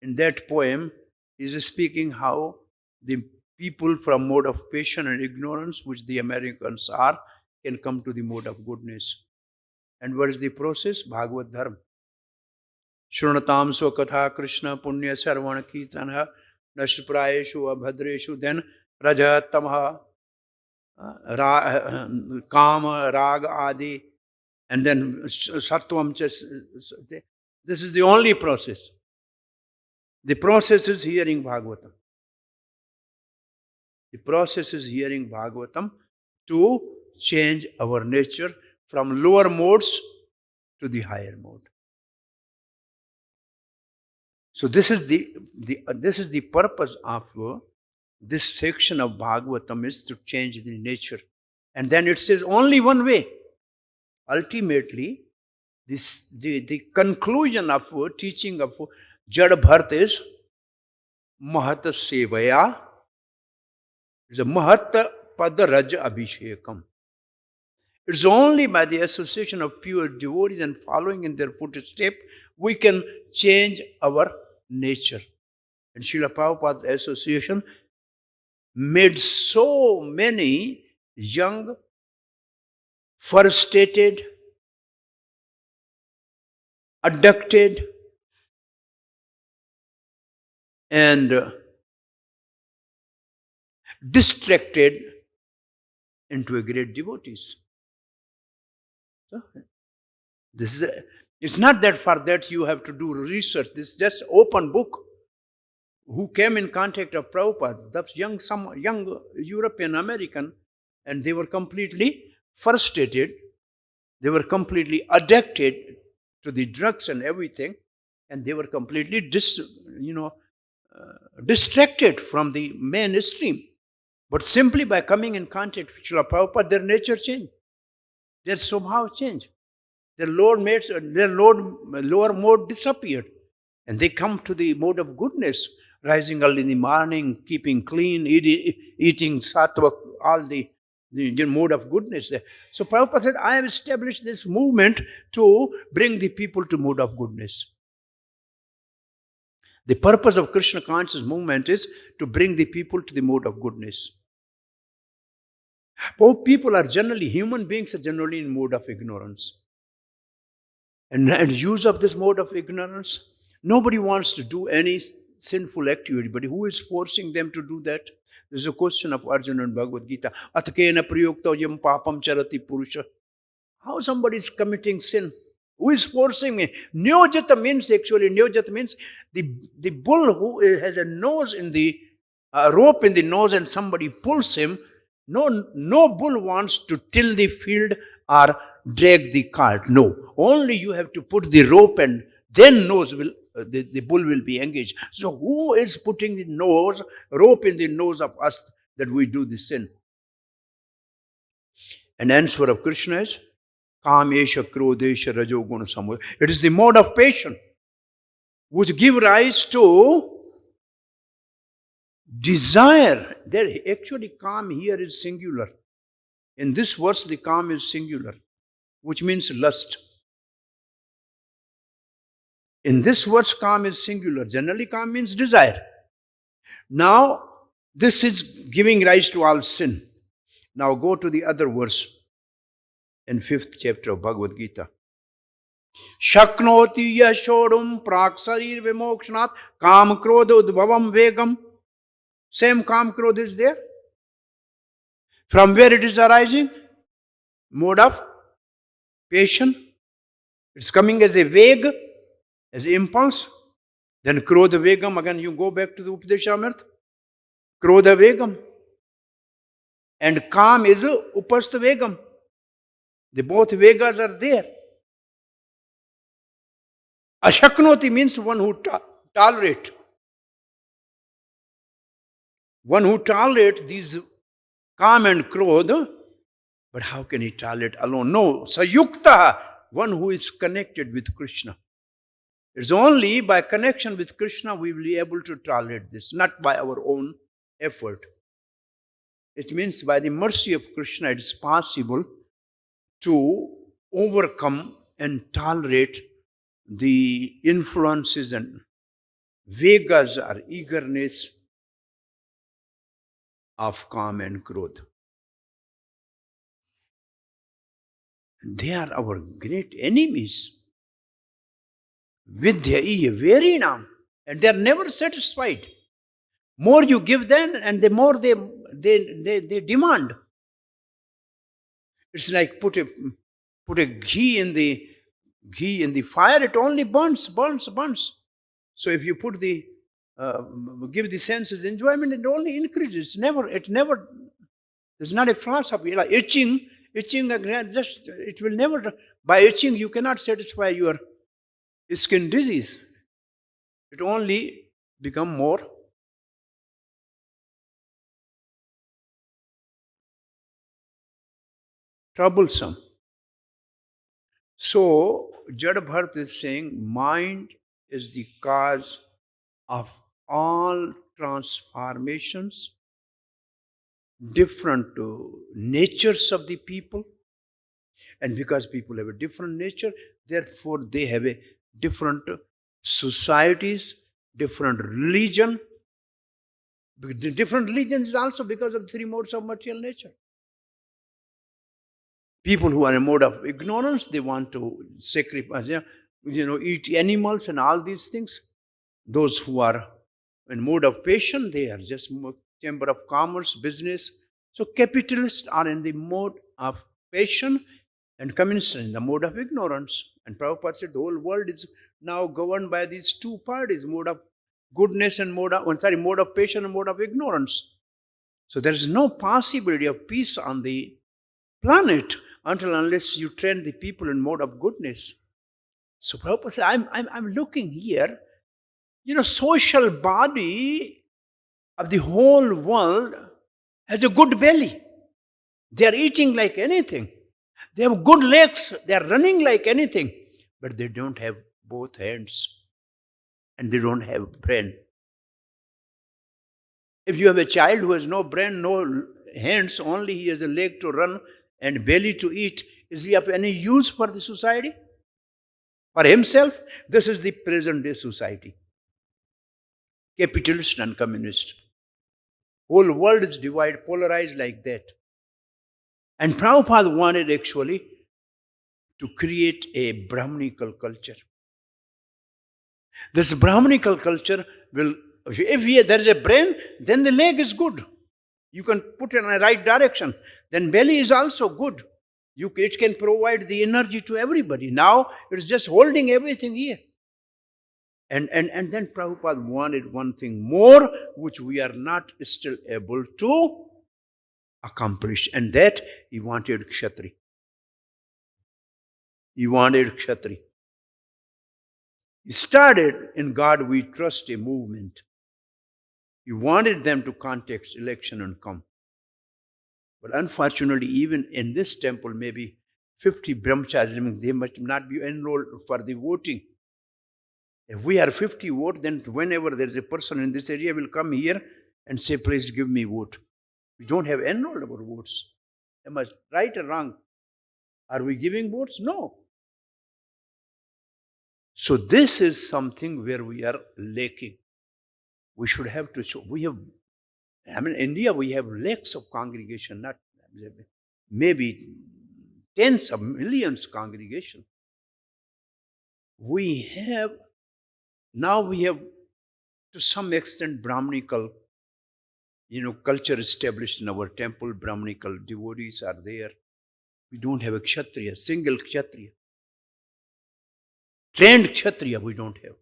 In that poem, he is speaking how the people from mode of passion and ignorance, which the Americans are, can come to the mode of goodness. And what is the process? Bhagavad Dharma. Shrunatam Swakatha Krishna Punya Sarvana Kirtana Nashprayeshu Abhadreshu, then Raja Tamha Kama Raga Adi, and then Sattvam. This is the only process. The process is hearing Bhagavatam. The process is hearing Bhagavatam to change our nature from lower modes to the higher mode. So this is the purpose of this section of Bhagavatam, is to change the nature. And then it says only one way. Ultimately, the conclusion of teaching of Jada Bharata is Mahata Sevaya. It's a Mahata Pada Raja Abhishekam. It's only by the association of pure devotees and following in their footsteps we can change our nature. And Srila Prabhupada's association made so many young, frustrated, abducted, and distracted into a great devotees. So, it's not that for that you have to do research. This is just open book. Who came in contact of Prabhupada? That's some young European American, and they were completely frustrated. They were completely addicted to the drugs and everything, and they were completely distracted from the mainstream. But simply by coming in contact with Srila Prabhupada, their nature changed. Their Swabhav changed. Their lower mode disappeared. And they come to the mode of goodness, rising early in the morning, keeping clean, eating sattva, all the mode of goodness there. So Prabhupada said, I have established this movement to bring the people to mode of goodness. The purpose of Krishna conscious movement is to bring the people to the mode of goodness. People are generally, human beings are generally in mode of ignorance. And use of this mode of ignorance, nobody wants to do any sinful activity, but who is forcing them to do that? This is a question of Arjuna in Bhagavad Gita. Atkena priyukta yam papam charati purusha. How somebody is committing sin? Who is forcing me? Nyojata means the bull who has a nose in the rope in the nose and somebody pulls him. No bull wants to till the field or drag the cart. No, only you have to put the rope and then the bull will be engaged. So who is putting the rope in the nose of us that we do the sin? And answer of Krishna is Kamesha Krodesha Rajo Guna Samudra. It is the mode of passion which give rise to desire. There actually Kam here is singular. In this verse the Kam is singular, which means lust. In this verse Kam is singular. Generally Kam means desire. Now this is giving rise to all sin. Now go to the other verse in 5th chapter of Bhagavad Gita. Shaknoti yashodum prak sarir vimokshnat kam krodha udbhavam vegam Same Kam Krodh is there. From where it is arising? Mode of passion. It's coming as a vague, as impulse. Then Krodha Vegam, again you go back to the Upadeshamrita. Krodha Vegam. And Kam is Upastha Vegam. The both Vegas are there. Ashaknoti means one who tolerate. One who tolerate these Kam and Krodha. But how can he tolerate alone? No, Sayukta, one who is connected with Krishna. It's only by connection with Krishna we will be able to tolerate this, not by our own effort. It means by the mercy of Krishna it is possible to overcome and tolerate the influences and vegas or eagerness of Kam and Krodha. They are our great enemies. Vidya iya Verinam. And they are never satisfied. More you give them and the more they demand. It's like put a ghee in the fire, it only burns. So if you put give the senses enjoyment, it only increases. It never, there's not a philosophy. Like itching, just, it will never, by itching you cannot satisfy your skin disease. It only become more troublesome. So, Jada Bharata is saying, mind is the cause of all transformations, different natures of the people. And because people have a different nature, therefore they have a different societies, different religion. The different religions is also because of the three modes of material nature. People who are in a mode of ignorance, they want to sacrifice, eat animals and all these things. Those who are in mode of passion, they are just chamber of commerce, business. So capitalists are in the mode of passion and communists are in the mode of ignorance. And Prabhupada said the whole world is now governed by these two parties, mode of goodness and mode of passion and mode of ignorance. So there is no possibility of peace on the planet unless you train the people in mode of goodness. So Prabhupada said, I'm looking here, social body of the whole world has a good belly. They are eating like anything. They have good legs. They are running like anything. But they don't have both hands. And they don't have brain. If you have a child who has no brain, no hands, only he has a leg to run and belly to eat, is he of any use for the society? For himself? This is the present day society. Capitalist and communist. Whole world is divided, polarized like that. And Prabhupada wanted actually to create a Brahmanical culture. This Brahmanical culture will, if there is a brain, then the leg is good. You can put it in the right direction. Then belly is also good. It can provide the energy to everybody. Now it's just holding everything here. And then Prabhupada wanted one thing more, which we are not still able to accomplish. And that he wanted Kshatri. He wanted Kshatri. He started in God We Trust a movement. He wanted them to contest election and come. But unfortunately, even in this temple, maybe 50 brahmacharis, they must not be enrolled for the voting. If we are 50 vote, then whenever there is a person in this area will come here and say, please give me vote. We don't have enrolled our votes. Am I right or wrong? Are we giving votes? No. So this is something where we are lacking. We should have to show. In India, we have lakhs of congregation, not maybe tens of millions congregation. We have to some extent Brahmanical culture established in our temple, Brahmanical devotees are there. We don't have a Kshatriya, single Kshatriya. Trained Kshatriya we don't have.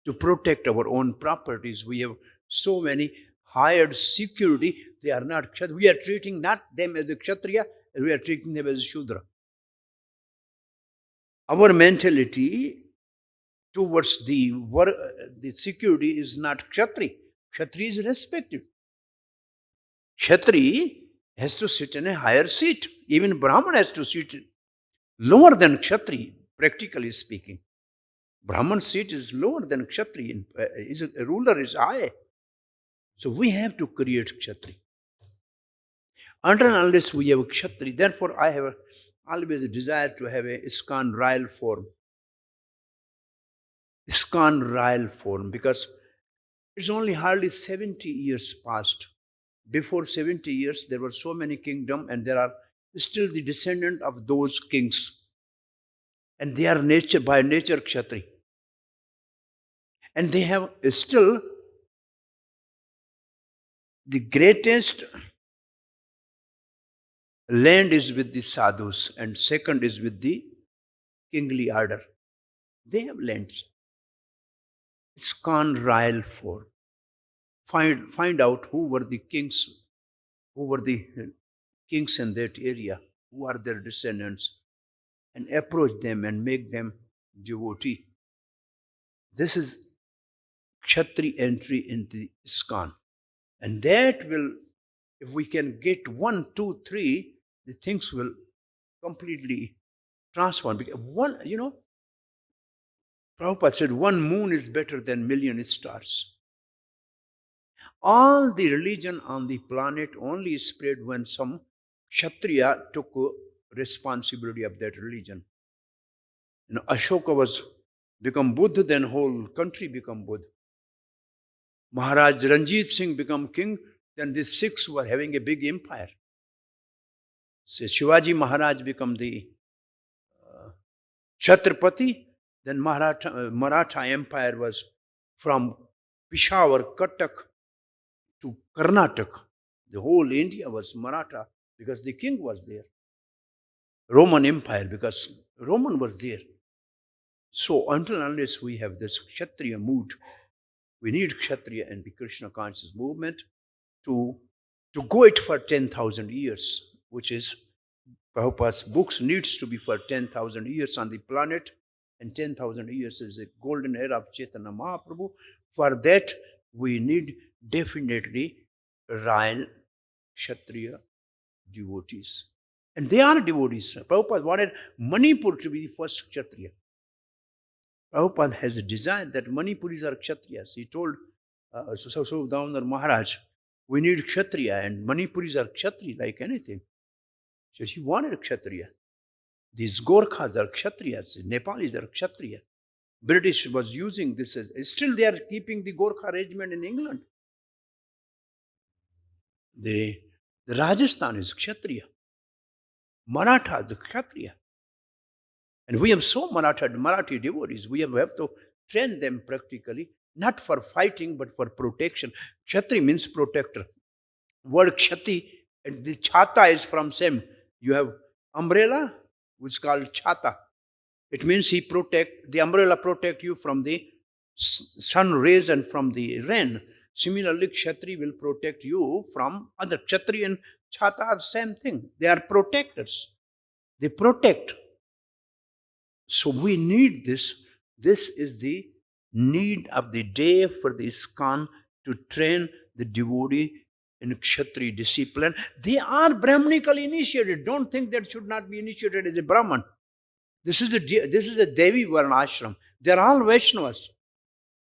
To protect our own properties, we have so many hired security. They are not Kshatriya. We are treating not them as a Kshatriya, we are treating them as a Shudra. Our mentality towards the security is not Kshatri. Kshatri is respected. Kshatri has to sit in a higher seat. Even Brahman has to sit lower than Kshatri, practically speaking. Brahman's seat is lower than Kshatri. A ruler is high. So we have to create Kshatri. Until and unless we have a Kshatri, therefore I have always a desire to have a Iskcon royal form. Iskcon royal form, because it's only hardly 70 years past. Before 70 years, there were so many kingdoms, and there are still the descendant of those kings. And they are by nature Kshatri. And they have still the greatest land is with the sadhus, and second is with the kingly order. They have lands. Iskcon royal form. Find out who were the kings in that area, who are their descendants, and approach them and make them devotee. This is Kshatri entry into the Iskcon. And that will, if we can get 1, 2, 3, the things will completely transform. Because Prabhupada said, one moon is better than million stars. All the religion on the planet only spread when some Kshatriya took responsibility of that religion. Ashoka was become Buddha, then whole country become Buddha. Maharaj Ranjit Singh become king, then the Sikhs were having a big empire. So Shivaji Maharaj become the Chhatrapati, then Maratha Empire was from Peshawar, Cuttack to Karnataka. The whole India was Maratha because the king was there. Roman Empire because Roman was there. So until unless we have this Kshatriya mood, we need Kshatriya and the Krishna conscious movement to go it for 10,000 years, which is Prabhupada's books needs to be for 10,000 years on the planet, and 10,000 years is a golden era of Chaitanya Mahaprabhu. For that, we need definitely royal Kshatriya devotees. And they are devotees. Prabhupada wanted Manipur to be the first Kshatriya. Prabhupada has a desire that Manipuris are Kshatriyas. He told Sarvabhauma Maharaj, we need Kshatriya, and Manipuris are Kshatri like anything. So he wanted Kshatriya. These Gorkhas are Kshatriyas, Nepalis are Kshatriya. British was using this as, still they are keeping the Gorkha regiment in England. The Rajasthan is Kshatriya. Maratha is Kshatriya. And we have so Marathi devotees. We have to train them practically, not for fighting, but for protection. Kshatri means protector. Word Kshati, and the Chata is from same. You have umbrella, which is called Chata. It means the umbrella protect you from the sun rays and from the rain. Similarly, Kshatri will protect you from other. Kshatri and Chata are same thing. They are protectors. They protect. So we need this. This is the need of the day for the Iskcon to train the devotee in Kshatri discipline. They are Brahmanically initiated. Don't think that should not be initiated as a Brahman. This is a Devi Varna ashram. They are all Vaishnavas,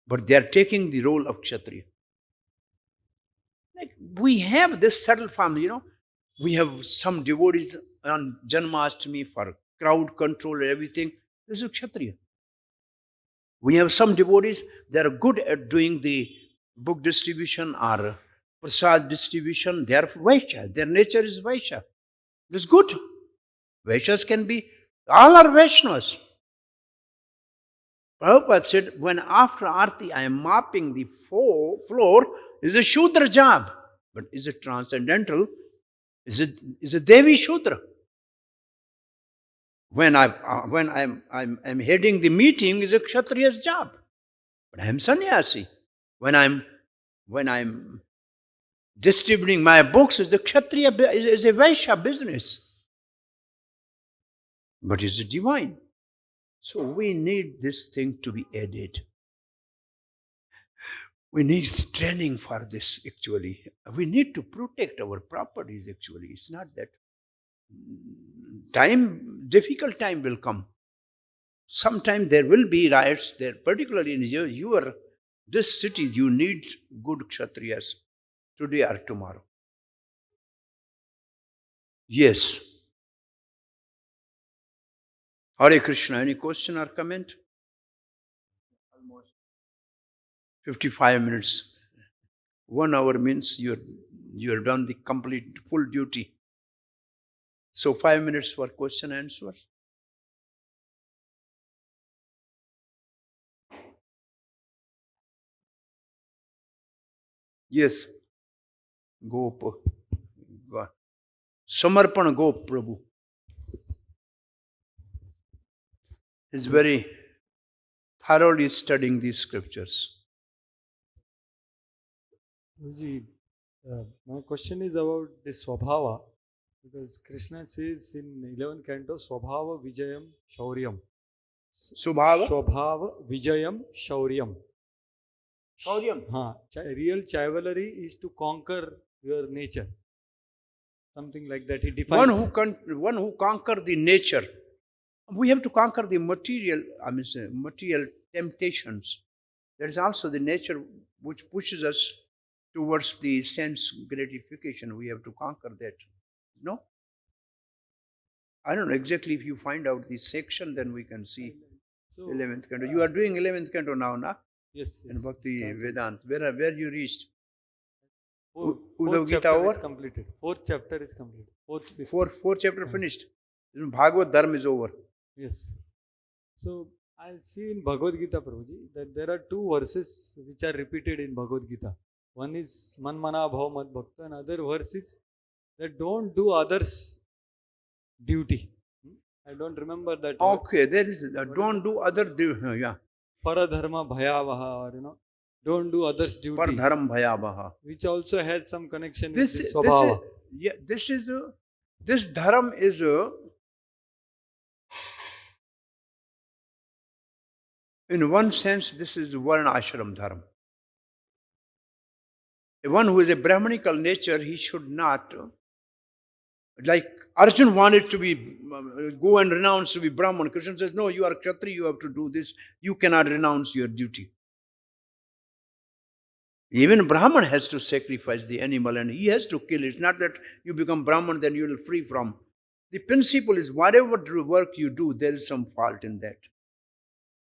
but they are taking the role of Kshatriya. Like we have this subtle form, we have some devotees on Janmashtami for crowd control and everything. This is Kshatriya. We have some devotees, they are good at doing the book distribution or prasad distribution. They are Vaishya. Their nature is Vaishya. That's good. Vaishyas can be, all are Vaishnavas. But they are taking the role of Kshatriya. Prabhupada said, when after Arti I am mopping the floor, is a Shudra job. But is it transcendental? Is it Devi Shudra? When I'm heading the meeting, is a Kshatriya's job. But I am sannyasi. When I'm distributing my books, is a Kshatriya, is a Vaishya business. But it's divine. So we need this thing to be added. We need training for this, actually. We need to protect our properties, actually. It's not that difficult time will come. Sometime there will be riots there, particularly in this city. You need good Kshatriyas today or tomorrow. Yes. Hare Krishna, any question or comment? Almost 55 minutes. 1 hour means you're done the complete full duty. So 5 minutes for question and answer. Yes. Go. Samarpan go, Prabhu. He's very thoroughly studying these scriptures. My question is about the Swabhava, because Krishna says in 11th canto, Swabhava Vijayam Shauryam. Swabhava Vijayam Shauryam. Shauryam. Real chivalry is to conquer your nature. Something like that he defines. One who conquer the nature. We have to conquer the material temptations. There is also the nature which pushes us towards the sense gratification. We have to conquer that. No? I don't know exactly. If you find out the section, then we can see. So, 11th canto. You are doing 11th canto now, na? Yes. In Bhakti Vedanta. Where you reached? Fourth chapter is completed. Fourth chapter is completed. Fourth chapter finished. Bhagavad Dharma is over. Yes. So I see in Bhagavad Gita, Prabhuji, that there are 2 verses which are repeated in Bhagavad Gita. One is Man Mana Bhav Mad Bhakta, and other verse is that don't do others' duty. I don't remember that. Okay, there is don't do other duty. Yeah. Paradharma Bhayavaha, or don't do others' duty. Paradharma Bhayavaha. Which also has some connection with this Swabhava. This dharma is in one sense, this is Varna Ashram Dharma. One who is a Brahmanical nature, he should not, like Arjun wanted to be, go and renounce to be Brahman. Krishna says, no, you are Kshatriya, you have to do this. You cannot renounce your duty. Even Brahman has to sacrifice the animal and he has to kill it. It's not that you become Brahman, then you will free from. The principle is whatever work you do, there is some fault in that.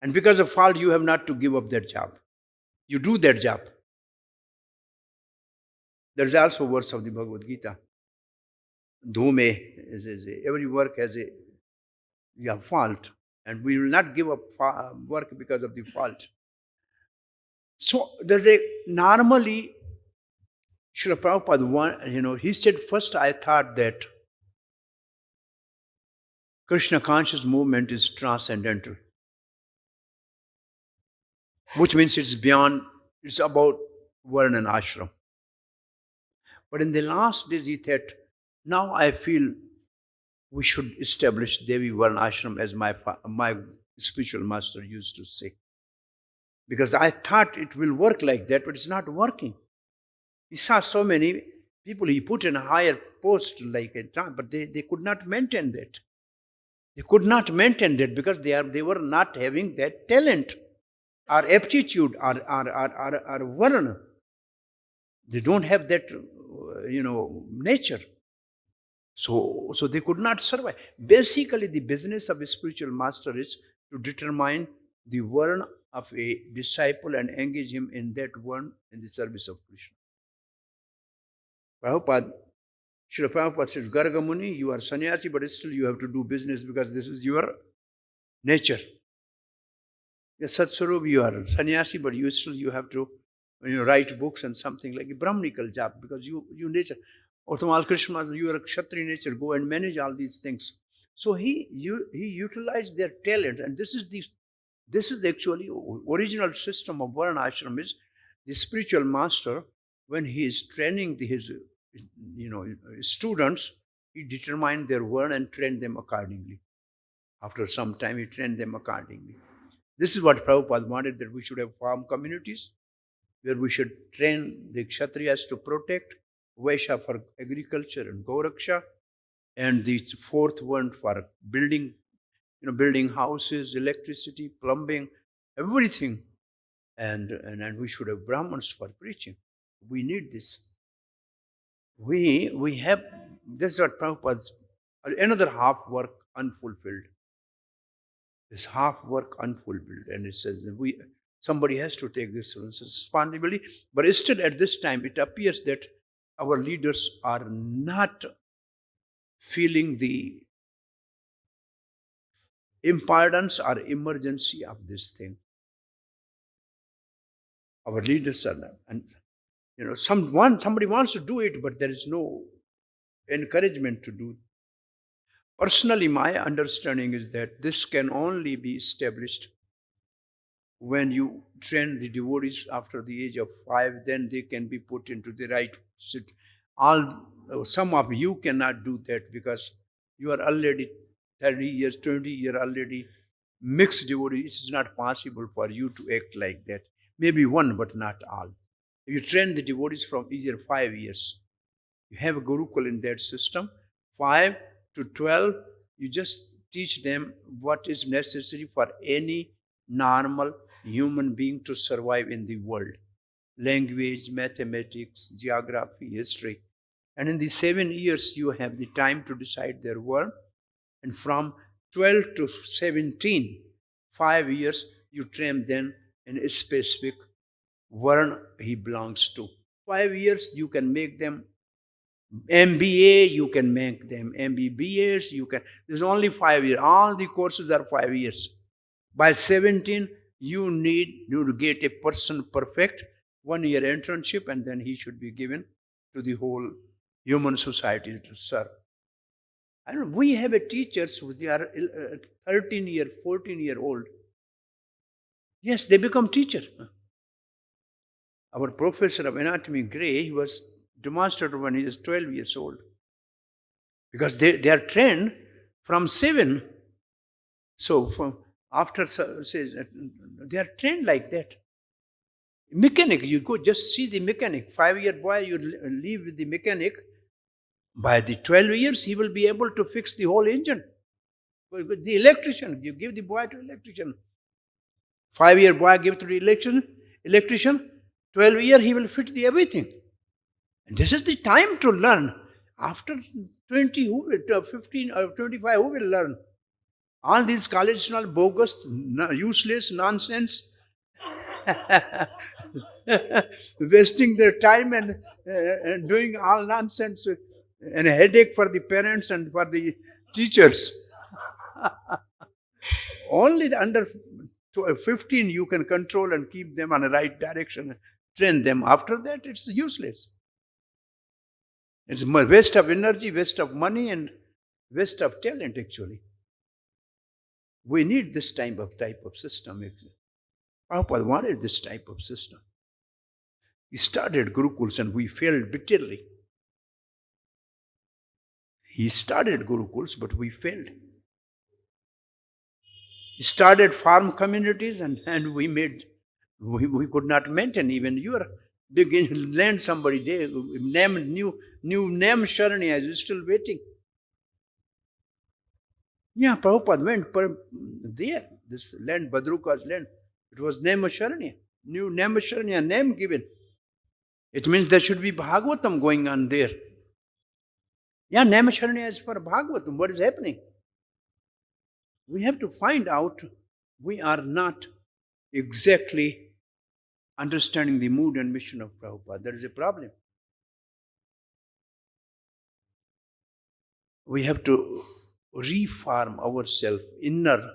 And because of fault, you have not to give up that job. You do that job. There is also a verse of the Bhagavad Gita. Dhume, every work has a fault. And we will not give up work because of the fault. So there's normally, Srila Prabhupada, he said, first I thought that Krishna conscious movement is transcendental. Which means it's about Varna and Ashram. But in the last days he thought, now I feel we should establish Devi Varna Ashram as my spiritual master used to say. Because I thought it will work like that, but it's not working. He saw so many people he put in a higher post like a time, but they could not maintain that. They could not maintain that because they were not having that talent or aptitude or varna. They don't have that, nature. So they could not survive. Basically, the business of a spiritual master is to determine the varna of a disciple and engage him in that one in the service of Krishna. Srila Prabhupada says, Garga Muni, you are sannyasi, but still you have to do business because this is your nature. Satswarup, you are sannyasi, but you have to write books and something like a Brahmanical job, because you nature. Uthamal Krishna, you are a Kshatriya nature, go and manage all these things. So he utilized their talent, and this is actually original system of Varna ashram. Is the spiritual master, when he is training his students, he determined their word and trained them accordingly. After some time, he trained them accordingly. This is what Prabhupada wanted, that we should have farm communities where we should train the Kshatriyas to protect, Vaishya for agriculture and Goraksha, and the fourth one for building, building houses, electricity, plumbing, everything. And we should have Brahmins for preaching. We need this. We have, this is what Prabhupada's, another half work unfulfilled. This half work unfulfilled. And it says that somebody has to take this responsibility. But still at this time, it appears that our leaders are not feeling the importance or emergency of this thing. Our leaders are not. And somebody wants to do it, but there is no encouragement to do. Personally, my understanding is that this can only be established when you train the devotees after the age of 5. Then they can be put into the right sit. Some of you cannot do that because you are already 30 years, 20 years already mixed devotees. It is not possible for you to act like that. Maybe one, but not all. You train the devotees from easier 5 years. You have a Gurukul in that system. 5 to 12, you just teach them what is necessary for any normal human being to survive in the world. Language, mathematics, geography, history. And in the 7 years, you have the time to decide their work. And from 12 to 17, 5 years, you train them in a specific Varn he belongs to. 5 years, you can make them MBA, you can make them MBBS, there's only 5 years. All the courses are 5 years. By 17, you need to get a person perfect, 1 year internship, and then he should be given to the whole human society to serve. And we have a teachers who they are 13 14 old. Yes, they become teacher. Our professor of anatomy, Gray, he was demonstrated when he was 12 years old. Because they are trained from 7. So after says they are trained like that. Mechanic, you go just see the mechanic. 5-year boy, you leave with the mechanic. By the 12 years, he will be able to fix the whole engine. The electrician, you give the boy to electrician. 5-year boy give to the electrician. 12-year, he will fit the everything. And this is the time to learn. After 20, 15 or 25, who will learn? All these college are bogus, useless, nonsense. Wasting their time and doing all nonsense, and a headache for the parents and for the teachers. Only under 15 you can control and keep them on the right direction, train them. After that, it's useless. It's waste of energy, waste of money, and waste of talent, actually. We need this type of system. Prabhupada wanted this type of system. He started Gurukuls and we failed bitterly. He started Gurukuls, but we failed. He started farm communities and we could not maintain. Even your big land somebody there, new name Sharanya is still waiting. Yeah, Prabhupada went there, this land, Badruka's land. It was name Sharanya. New name Sharanya, name given. It means there should be Bhagavatam going on there. Yeah, Namasharanya is for Bhagavatam. What is happening? We have to find out. We are not exactly understanding the mood and mission of Prabhupada. There is a problem. We have to reform ourselves, inner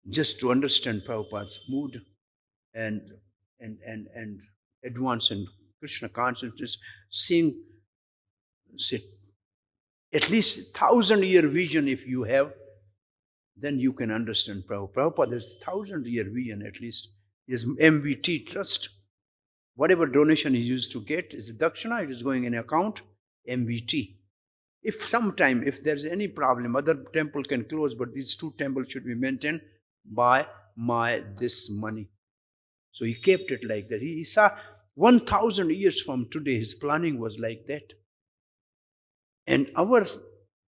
just to understand Prabhupada's mood and advance in Krishna consciousness, seeing say, at least 1,000-year vision if you have, then you can understand Prabhupada. Prabhupada has 1,000-year vision at least. His MVT trust. Whatever donation he used to get is a dakshana, it is going in account, MVT. If there's any problem, other temple can close, but these two temples should be maintained by this money. So he kept it like that. He saw 1,000 years from today, his planning was like that. And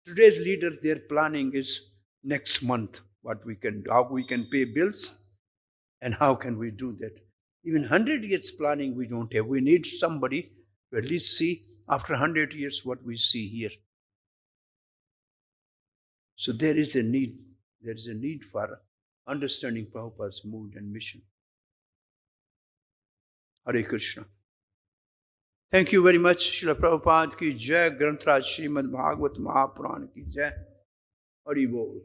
today's leaders, their planning is next month, how we can pay bills, and how can we do that. Even 100 years planning we don't have. We need somebody to at least see after 100 years what we see here. So there is a need for understanding Prabhupada's mood and mission. Hare Krishna. Thank you very much. Srila Prabhupada ki jai, Grantraj Srimad Bhagavatam Mahapuran ki jai. Hari Bol.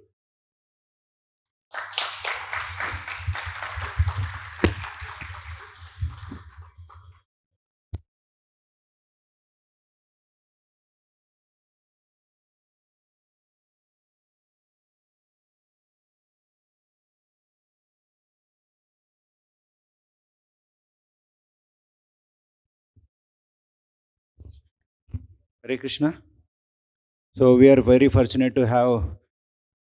Hare Krishna. So we are very fortunate to have